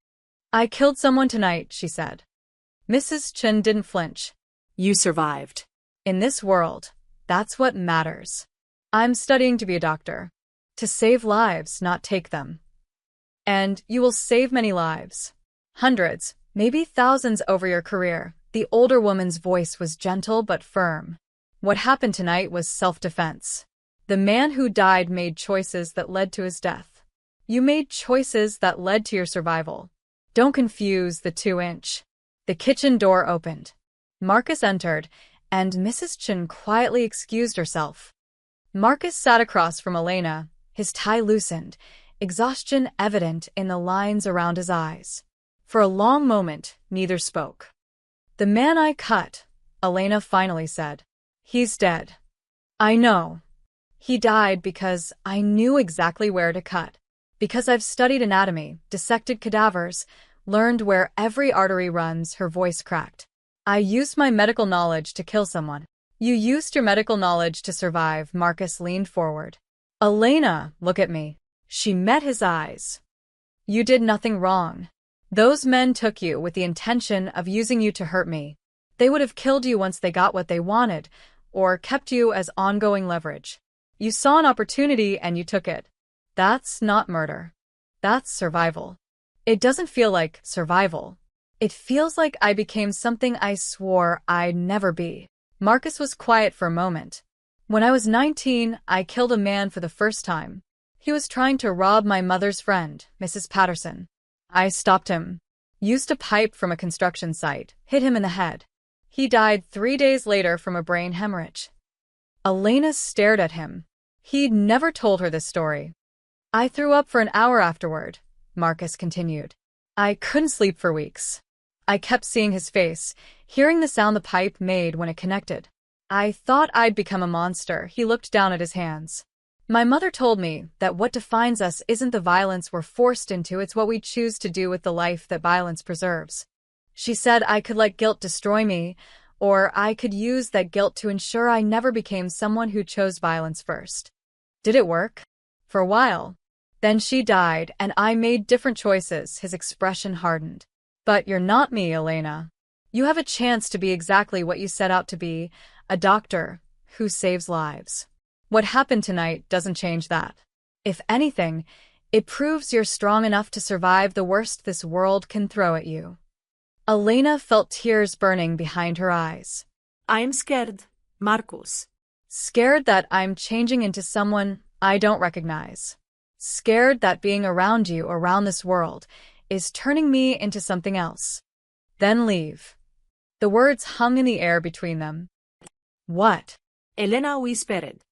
"I killed someone tonight," she said. Mrs. Chen didn't flinch. You survived. In this world, that's what matters. I'm studying to be a doctor. To save lives, not take them. And you will save many lives. Hundreds, maybe thousands over your career. The older woman's voice was gentle but firm. What happened tonight was self-defense. The man who died made choices that led to his death. You made choices that led to your survival. Don't confuse the 2-inch. The kitchen door opened. Marcus entered, and Mrs. Chen quietly excused herself. Marcus sat across from Elena, his tie loosened, exhaustion evident in the lines around his eyes. For a long moment, neither spoke. "The man I cut," Elena finally said. "He's dead." "I know. He died because I knew exactly where to cut. Because I've studied anatomy, dissected cadavers, learned where every artery runs," her voice cracked. "I used my medical knowledge to kill someone." "You used your medical knowledge to survive," Marcus leaned forward. "Elena, look at me." She met his eyes. "You did nothing wrong. Those men took you with the intention of using you to hurt me. They would have killed you once they got what they wanted, or kept you as ongoing leverage. You saw an opportunity and you took it. That's not murder. That's survival. It doesn't feel like survival. It feels like I became something I swore I'd never be." Marcus was quiet for a moment. "When I was 19, I killed a man for the first time. He was trying to rob my mother's friend, Mrs. Patterson. I stopped him. Used a pipe from a construction site, hit him in the head. He died 3 days later from a brain hemorrhage." Elena stared at him. He'd never told her this story. "I threw up for an hour afterward," Marcus continued. "I couldn't sleep for weeks. I kept seeing his face, hearing the sound the pipe made when it connected. I thought I'd become a monster." He looked down at his hands. "My mother told me that what defines us isn't the violence we're forced into, it's what we choose to do with the life that violence preserves. She said I could let guilt destroy me, or I could use that guilt to ensure I never became someone who chose violence first. Did it work? For a while. Then she died, and I made different choices." His expression hardened. "But you're not me, Elena. You have a chance to be exactly what you set out to be, a doctor who saves lives. What happened tonight doesn't change that. If anything, it proves you're strong enough to survive the worst this world can throw at you." Elena felt tears burning behind her eyes. I am scared, Marcus. "Scared that I'm changing into someone I don't recognize. Scared that being around you, around this world, is turning me into something else. Then leave." The words hung in the air between them. "What?" Elena whispered.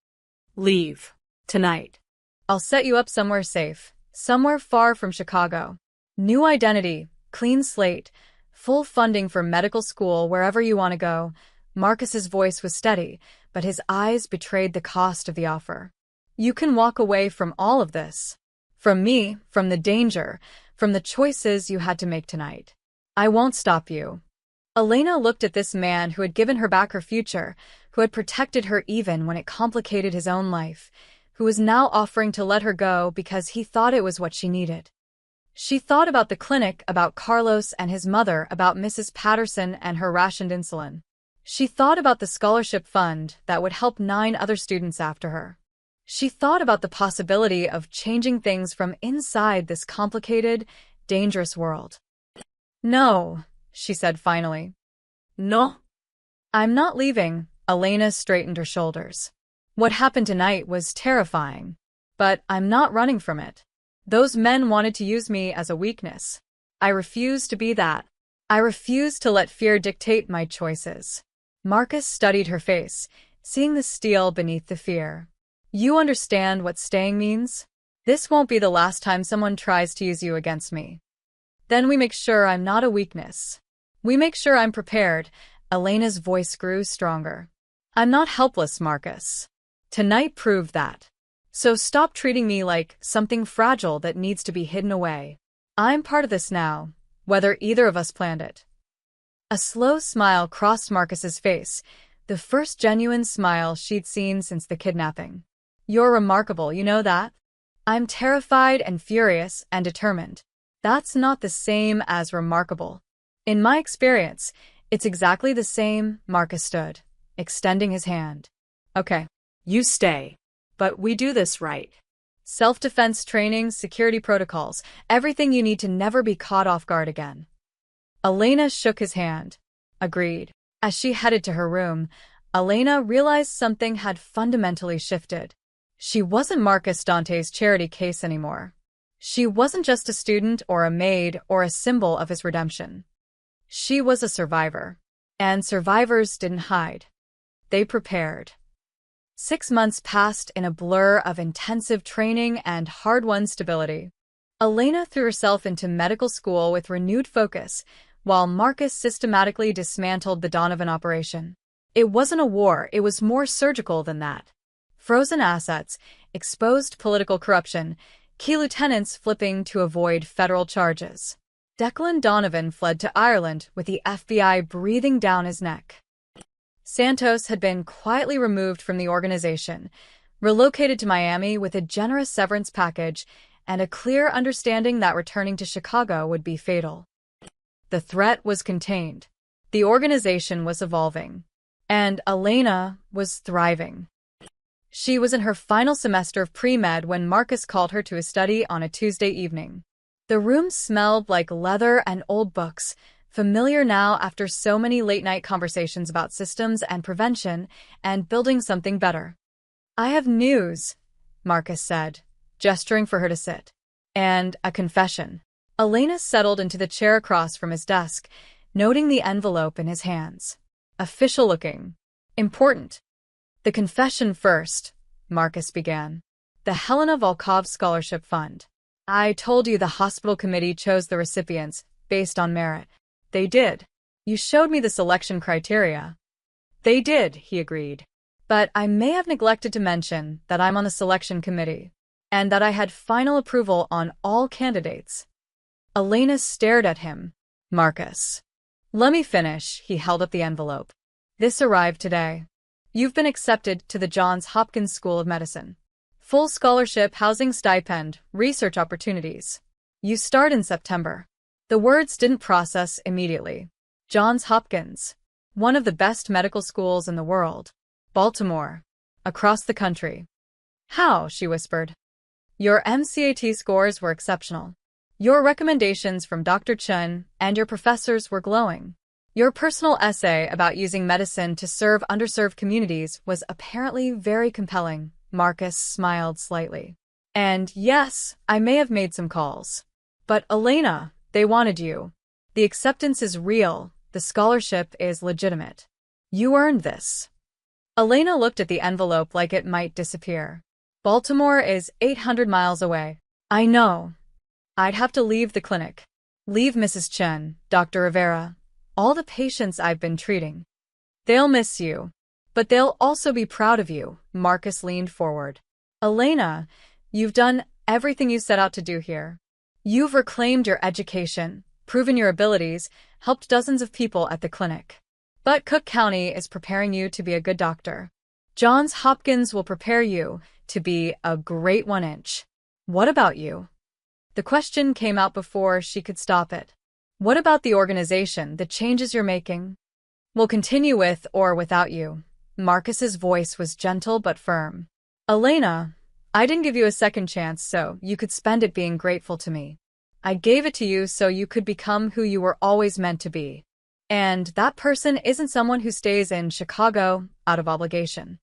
"Leave. Tonight." "I'll set you up somewhere safe, somewhere far from Chicago. New identity, clean slate, full funding for medical school, wherever you want to go." Marcus's voice was steady, but his eyes betrayed the cost of the offer. "You can walk away from all of this. From me, from the danger, from the choices you had to make tonight. I won't stop you." Elena looked at this man who had given her back her future, who had protected her even when it complicated his own life, who was now offering to let her go because he thought it was what she needed. She thought about the clinic, about Carlos and his mother, about Mrs. Patterson and her rationed insulin. She thought about the scholarship fund that would help 9 other students after her. She thought about the possibility of changing things from inside this complicated, dangerous world. "No," she said finally. No. "I'm not leaving." Elena straightened her shoulders. "What happened tonight was terrifying, but I'm not running from it. Those men wanted to use me as a weakness. I refuse to be that. I refuse to let fear dictate my choices." Marcus studied her face, seeing the steel beneath the fear. "You understand what staying means? This won't be the last time someone tries to use you against me. Then we make sure I'm not a weakness. We make sure I'm prepared." Elena's voice grew stronger. I'm not helpless, Marcus. Tonight proved that. So stop treating me like something fragile that needs to be hidden away. I'm part of this now, whether either of us planned it. A slow smile crossed Marcus's face, the first genuine smile she'd seen since the kidnapping. You're remarkable, you know that? I'm terrified and furious and determined. That's not the same as remarkable. In my experience, it's exactly the same. Marcus stood, extending his hand. Okay, You stay. But we do this right. self-defense training, security protocols, everything you need to never be caught off guard again. Elena shook his hand. Agreed. As she headed to her room, Elena realized something had fundamentally shifted. She wasn't Marcus Dante's charity case anymore. She wasn't just a student or a maid or a symbol of his redemption. She was a survivor. And survivors didn't hide. They prepared. 6 months passed in a blur of intensive training and hard-won stability. Elena threw herself into medical school with renewed focus, while Marcus systematically dismantled the Donovan operation. It wasn't a war, it was more surgical than that. Frozen assets, exposed political corruption, key lieutenants flipping to avoid federal charges. Declan Donovan fled to Ireland with the FBI breathing down his neck. Santos had been quietly removed from the organization, relocated to Miami with a generous severance package and a clear understanding that returning to Chicago would be fatal. The threat was contained. The organization was evolving. And Elena was thriving. She was in her final semester of pre-med when Marcus called her to his study on a Tuesday evening. The room smelled like leather and old books, familiar now after so many late-night conversations about systems and prevention and building something better. I have news, Marcus said, gesturing for her to sit. And a confession. Elena settled into the chair across from his desk, noting the envelope in his hands. Official-looking. Important. The confession first, Marcus began. The Helena Volkov Scholarship Fund. I told you the hospital committee chose the recipients based on merit. They did. You showed me the selection criteria. They did, he agreed. But I may have neglected to mention that I'm on the selection committee, and that I had final approval on all candidates. Elena stared at him. Marcus. Let me finish, he held up the envelope. This arrived today. You've been accepted to the Johns Hopkins School of Medicine. Full scholarship, housing stipend, research opportunities. You start in September. The words didn't process immediately. Johns Hopkins. One of the best medical schools in the world. Baltimore. Across the country. How? She whispered. Your MCAT scores were exceptional. Your recommendations from Dr. Chun and your professors were glowing. Your personal essay about using medicine to serve underserved communities was apparently very compelling. Marcus smiled slightly. And yes, I may have made some calls. But Elena, they wanted you. The acceptance is real. The scholarship is legitimate. You earned this. Elena looked at the envelope like it might disappear. Baltimore is 800 miles away. I know. I'd have to leave the clinic. Leave Mrs. Chen, Dr. Rivera, all the patients I've been treating. They'll miss you. But they'll also be proud of you. Marcus leaned forward. Elena, you've done everything you set out to do here. You've reclaimed your education, proven your abilities, helped dozens of people at the clinic. But Cook County is preparing you to be a good doctor. Johns Hopkins will prepare you to be a great 1-inch. What about you? The question came out before she could stop it. What about the organization, the changes you're making? We'll continue with or without you. Marcus's voice was gentle but firm. Elena, I didn't give you a second chance so you could spend it being grateful to me. I gave it to you so you could become who you were always meant to be. And that person isn't someone who stays in Chicago out of obligation.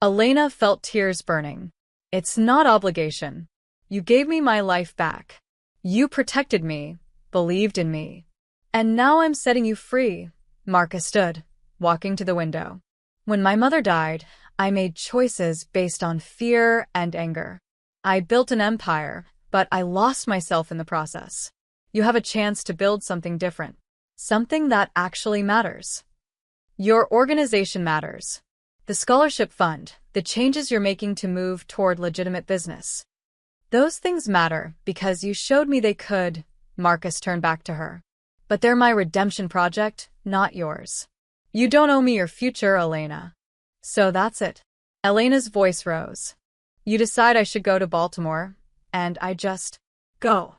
Elena felt tears burning. It's not obligation. You gave me my life back. You protected me, believed in me. And now I'm setting you free. Marcus stood, walking to the window. When my mother died, I made choices based on fear and anger. I built an empire, but I lost myself in the process. You have a chance to build something different. Something that actually matters. Your organization matters. The scholarship fund, the changes you're making to move toward legitimate business. Those things matter because you showed me they could, Marcus turned back to her. But they're my redemption project, not yours. You don't owe me your future, Elena. So that's it. Elena's voice rose. You decide I should go to Baltimore, and I just Go.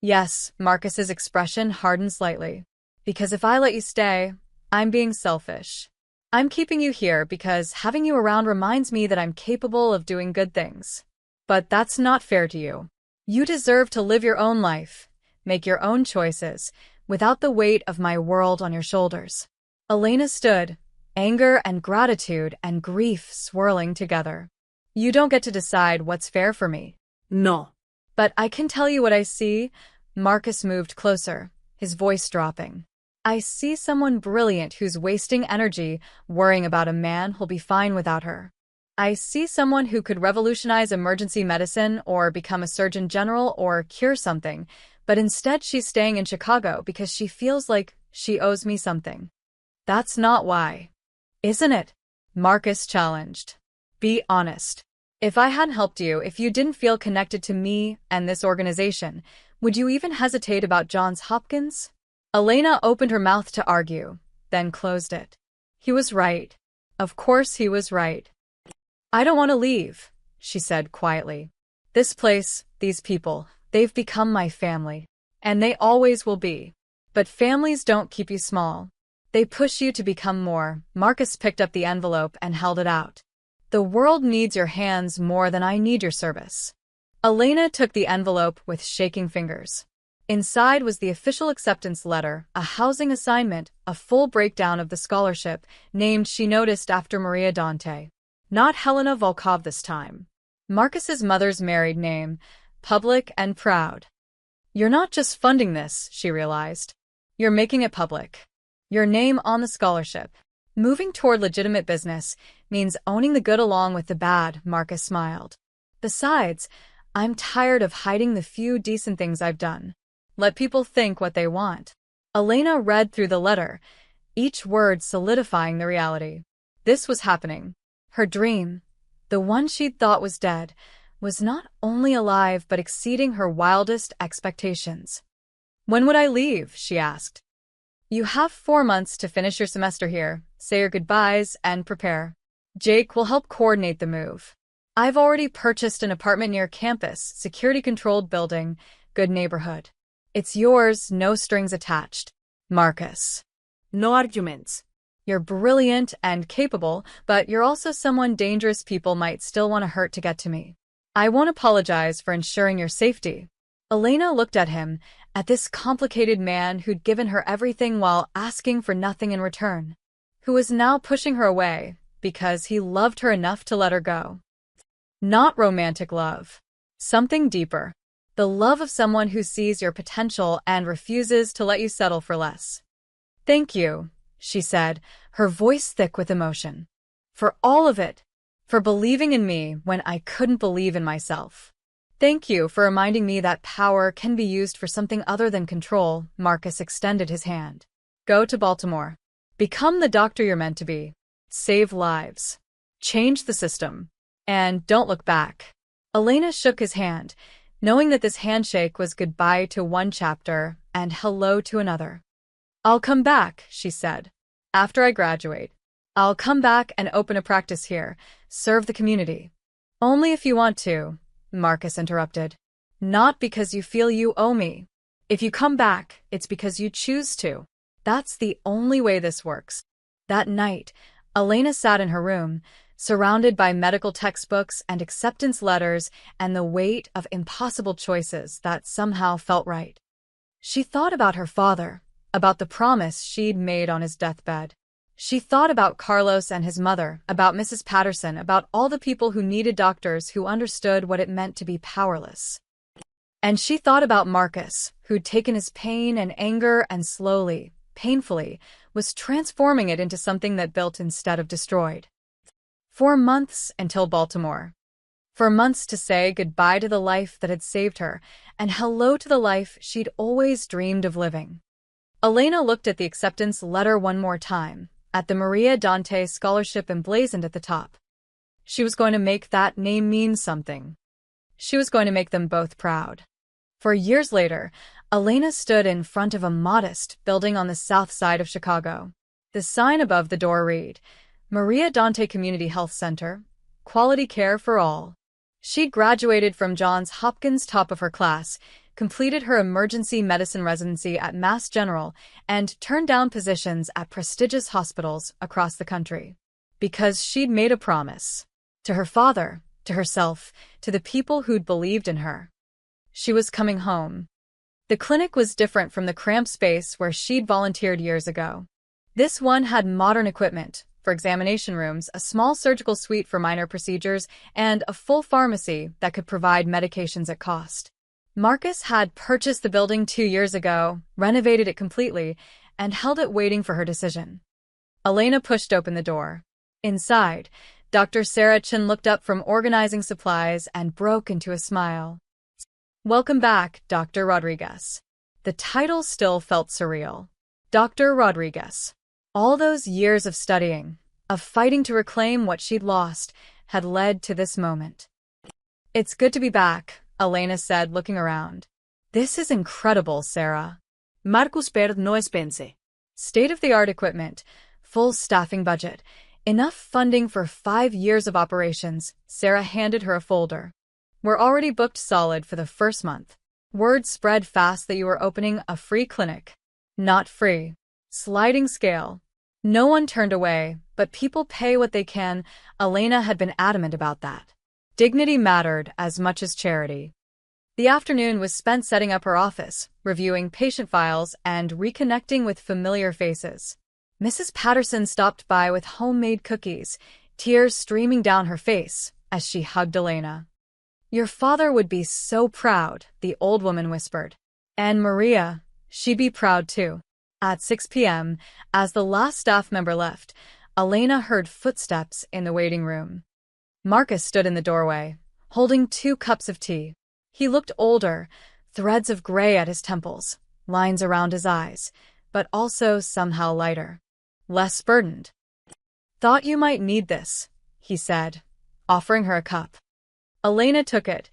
Yes, Marcus's expression hardened slightly. Because if I let you stay, I'm being selfish. I'm keeping you here because having you around reminds me that I'm capable of doing good things. But that's not fair to you. You deserve to live your own life, make your own choices, without the weight of my world on your shoulders. Elena stood, anger and gratitude and grief swirling together. You don't get to decide what's fair for me. No. But I can tell you what I see. Marcus moved closer, his voice dropping. I see someone brilliant who's wasting energy worrying about a man who'll be fine without her. I see someone who could revolutionize emergency medicine or become a surgeon general or cure something, but instead she's staying in Chicago because she feels like she owes me something. That's not why. Isn't it? Marcus challenged. Be honest. If I hadn't helped you, if you didn't feel connected to me and this organization, would you even hesitate about Johns Hopkins? Elena opened her mouth to argue, then closed it. He was right. Of course he was right. I don't want to leave, she said quietly. This place, these people, they've become my family. And they always will be. But families don't keep you small. They push you to become more. Marcus picked up the envelope and held it out. The world needs your hands more than I need your service. Elena took the envelope with shaking fingers. Inside was the official acceptance letter, a housing assignment, a full breakdown of the scholarship, named she noticed after Maria Dante. Not Helena Volkov this time. Marcus's mother's married name, public and proud. You're not just funding this, she realized. You're making it public. Your name on the scholarship. Moving toward legitimate business means owning the good along with the bad, Marcus smiled. Besides, I'm tired of hiding the few decent things I've done. Let people think what they want. Elena read through the letter, each word solidifying the reality. This was happening. Her dream, the one she'd thought was dead, was not only alive but exceeding her wildest expectations. When would I leave? She asked. You have 4 months to finish your semester here, say your goodbyes, and prepare. Jake will help coordinate the move. I've already purchased an apartment near campus, security-controlled building, good neighborhood. It's yours, no strings attached. Marcus. No arguments. You're brilliant and capable, but you're also someone dangerous people might still want to hurt to get to me. I won't apologize for ensuring your safety. Elena looked at him, at this complicated man who'd given her everything while asking for nothing in return, who was now pushing her away because he loved her enough to let her go. Not romantic love. Something deeper. The love of someone who sees your potential and refuses to let you settle for less. Thank you, she said, her voice thick with emotion. For all of it. For believing in me when I couldn't believe in myself. Thank you for reminding me that power can be used for something other than control. Marcus extended his hand. Go to Baltimore. Become the doctor you're meant to be. Save lives. Change the system. And don't look back. Elena shook his hand, knowing that this handshake was goodbye to one chapter and hello to another. I'll come back, she said. After I graduate. I'll come back and open a practice here, serve the community. Only if you want to, Marcus interrupted. Not because you feel you owe me. If you come back, it's because you choose to. That's the only way this works. That night, Elena sat in her room, surrounded by medical textbooks and acceptance letters and the weight of impossible choices that somehow felt right. She thought about her father, about the promise she'd made on his deathbed. She thought about Carlos and his mother, about Mrs. Patterson, about all the people who needed doctors who understood what it meant to be powerless. And she thought about Marcus, who'd taken his pain and anger and slowly, painfully, was transforming it into something that built instead of destroyed. 4 months until Baltimore. 4 months to say goodbye to the life that had saved her, and hello to the life she'd always dreamed of living. Elena looked at the acceptance letter one more time, at the Maria Dante Scholarship emblazoned at the top. She was going to make that name mean something. She was going to make them both proud. For years later, Elena stood in front of a modest building on the south side of Chicago. The sign above the door read, Maria Dante Community Health Center, quality care for all. She'd graduated from Johns Hopkins, top of her class, completed her emergency medicine residency at Mass General, and turned down positions at prestigious hospitals across the country. Because she'd made a promise. To her father, to herself, to the people who'd believed in her. She was coming home. The clinic was different from the cramped space where she'd volunteered years ago. This one had modern equipment for examination rooms, a small surgical suite for minor procedures, and a full pharmacy that could provide medications at cost. Marcus had purchased the building 2 years ago, renovated it completely, and held it waiting for her decision. Elena pushed open the door. Inside, Dr. Sarah Chin looked up from organizing supplies and broke into a smile. Welcome back, Dr. Rodriguez. The title still felt surreal. Dr. Rodriguez. All those years of studying, of fighting to reclaim what she'd lost, had led to this moment. It's good to be back, Elena said, looking around. This is incredible, Sarah. Marcus Perd no es pense. State-of-the-art equipment, full staffing budget, enough funding for 5 years of operations. Sarah handed her a folder. We're already booked solid for the first month. Word spread fast that you were opening a free clinic. Not free. Sliding scale. No one turned away, but people pay what they can. Elena had been adamant about that. Dignity mattered as much as charity. The afternoon was spent setting up her office, reviewing patient files, and reconnecting with familiar faces. Mrs. Patterson stopped by with homemade cookies, tears streaming down her face as she hugged Elena. Your father would be so proud, the old woman whispered. And Maria, she'd be proud too. At 6 p.m., as the last staff member left, Elena heard footsteps in the waiting room. Marcus stood in the doorway, holding 2 cups of tea. He looked older, threads of gray at his temples, lines around his eyes, but also somehow lighter. Less burdened. Thought you might need this, he said, offering her a cup. Elena took it,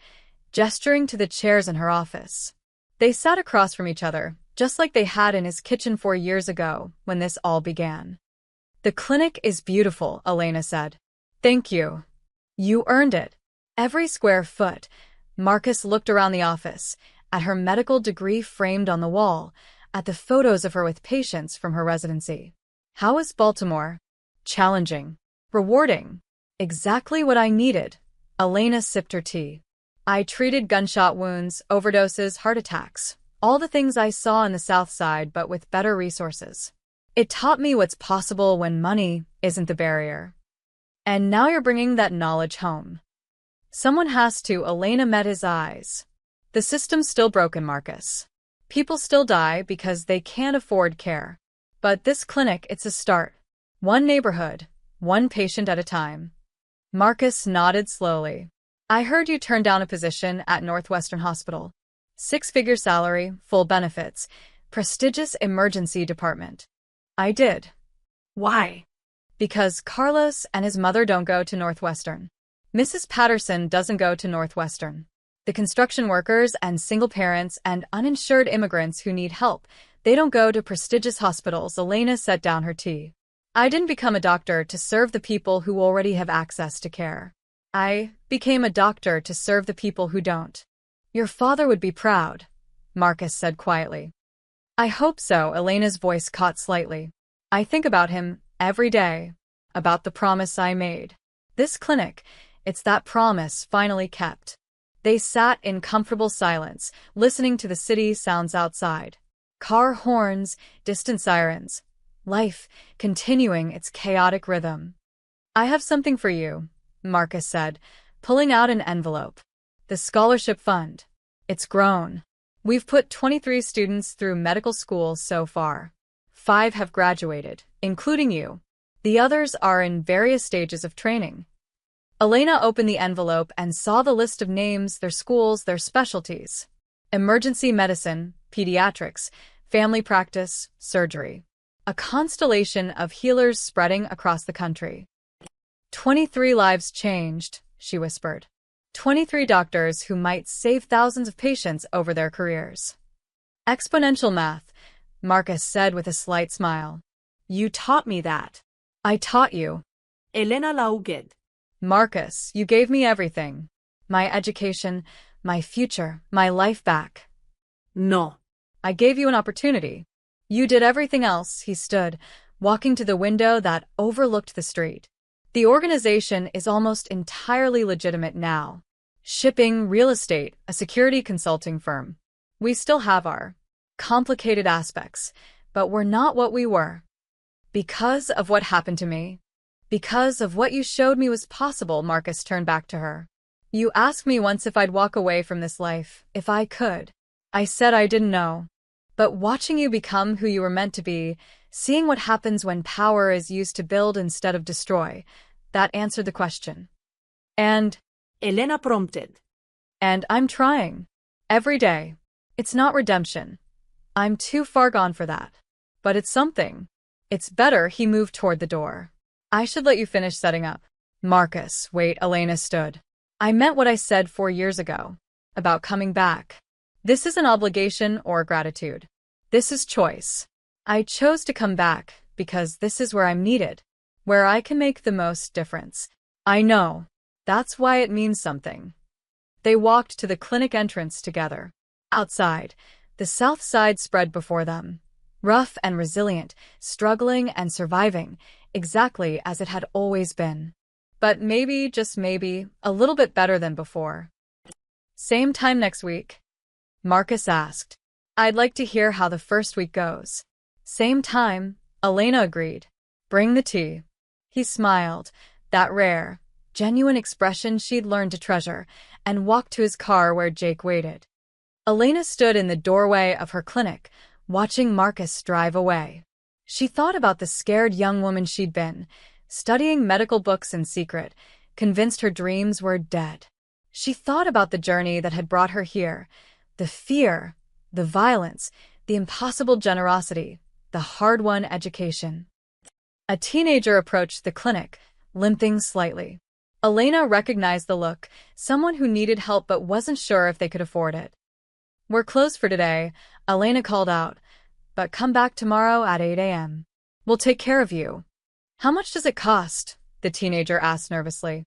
gesturing to the chairs in her office. They sat across from each other, just like they had in his kitchen 4 years ago when this all began. The clinic is beautiful, Elena said. Thank you. You earned it. Every square foot. Marcus looked around the office, at her medical degree framed on the wall, at the photos of her with patients from her residency. How was Baltimore? Challenging. Rewarding. Exactly what I needed. Elena sipped her tea. I treated gunshot wounds, overdoses, heart attacks, all the things I saw in the South Side, but with better resources. It taught me what's possible when money isn't the barrier. And now you're bringing that knowledge home. Someone has to. Elena met his eyes. The system's still broken, Marcus. People still die because they can't afford care. But this clinic, it's a start. One neighborhood, one patient at a time. Marcus nodded slowly. I heard you turned down a position at Northwestern Hospital. 6-figure salary, full benefits, prestigious emergency department. I did. Why? Because Carlos and his mother don't go to Northwestern. Mrs. Patterson doesn't go to Northwestern. The construction workers and single parents and uninsured immigrants who need help, they don't go to prestigious hospitals. Elena set down her tea. I didn't become a doctor to serve the people who already have access to care. I became a doctor to serve the people who don't. Your father would be proud, Marcus said quietly. I hope so. Elena's voice caught slightly. I think about him every day, about the promise I made. This clinic, it's that promise finally kept. They sat in comfortable silence, listening to the city sounds outside. Car horns, distant sirens. Life continuing its chaotic rhythm. I have something for you, Marcus said, pulling out an envelope. The scholarship fund. It's grown. We've put 23 students through medical school so far. 5 have graduated, including you. The others are in various stages of training. Elena opened the envelope and saw the list of names, their schools, their specialties. Emergency medicine, pediatrics, family practice, surgery. a constellation of healers spreading across the country. 23 lives changed, she whispered. 23 doctors who might save thousands of patients over their careers. Exponential math, Marcus said with a slight smile. You taught me that. I taught you. Elena Lauged. Marcus, you gave me everything. My education, my future, my life back. No. I gave you an opportunity. You did everything else. He stood, walking to the window that overlooked the street. The organization is almost entirely legitimate now. Shipping, real estate, a security consulting firm. We still have our complicated aspects, but we're not what we were. Because of what happened to me. Because of what you showed me was possible, Marcus turned back to her. You asked me once if I'd walk away from this life, if I could. I said I didn't know. But watching you become who you were meant to be, seeing what happens when power is used to build instead of destroy, that answered the question. And Elena prompted. And I'm trying. Every day. It's not redemption. I'm too far gone for that. But it's something. It's better. He moved toward the door. I should let you finish setting up. Marcus, wait, Elena stood. I meant what I said 4 years ago. About coming back. This isn't obligation or gratitude. This is choice. I chose to come back because this is where I'm needed. Where I can make the most difference. I know. That's why it means something. They walked to the clinic entrance together. Outside, the south side spread before them. Rough and resilient, struggling and surviving, exactly as it had always been. But maybe, just maybe, a little bit better than before. Same time next week? Marcus asked. I'd like to hear how the first week goes. Same time, Elena agreed. Bring the tea. He smiled, that rare, genuine expression she'd learned to treasure, and walked to his car where Jake waited. Elena stood in the doorway of her clinic, watching Marcus drive away. She thought about the scared young woman she'd been, studying medical books in secret, convinced her dreams were dead. She thought about the journey that had brought her here, the fear, the violence, the impossible generosity, the hard-won education. A teenager approached the clinic, limping slightly. Elena recognized the look, someone who needed help but wasn't sure if they could afford it. We're closed for today, Elena called out, but come back tomorrow at 8 a.m. We'll take care of you. How much does it cost? The teenager asked nervously.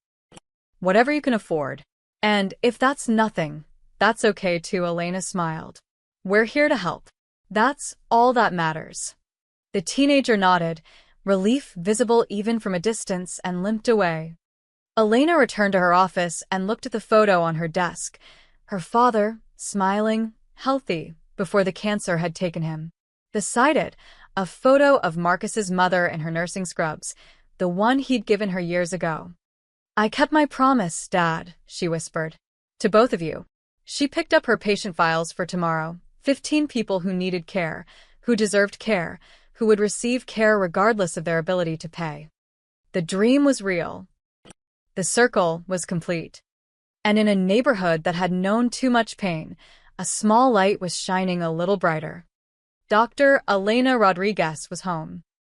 Whatever you can afford. And if that's nothing, that's okay too, Elena smiled. We're here to help. That's all that matters. The teenager nodded, relief visible even from a distance, and limped away. Elena returned to her office and looked at the photo on her desk. Her father, smiling, healthy, before the cancer had taken him. Beside it, a photo of Marcus's mother in her nursing scrubs, the one he'd given her years ago. I kept my promise, Dad, she whispered. To both of you. She picked up her patient files for tomorrow. 15 people who needed care, who deserved care, who would receive care regardless of their ability to pay. The dream was real. The circle was complete. And in a neighborhood that had known too much pain, a small light was shining a little brighter. Dr. Elena Rodriguez was home.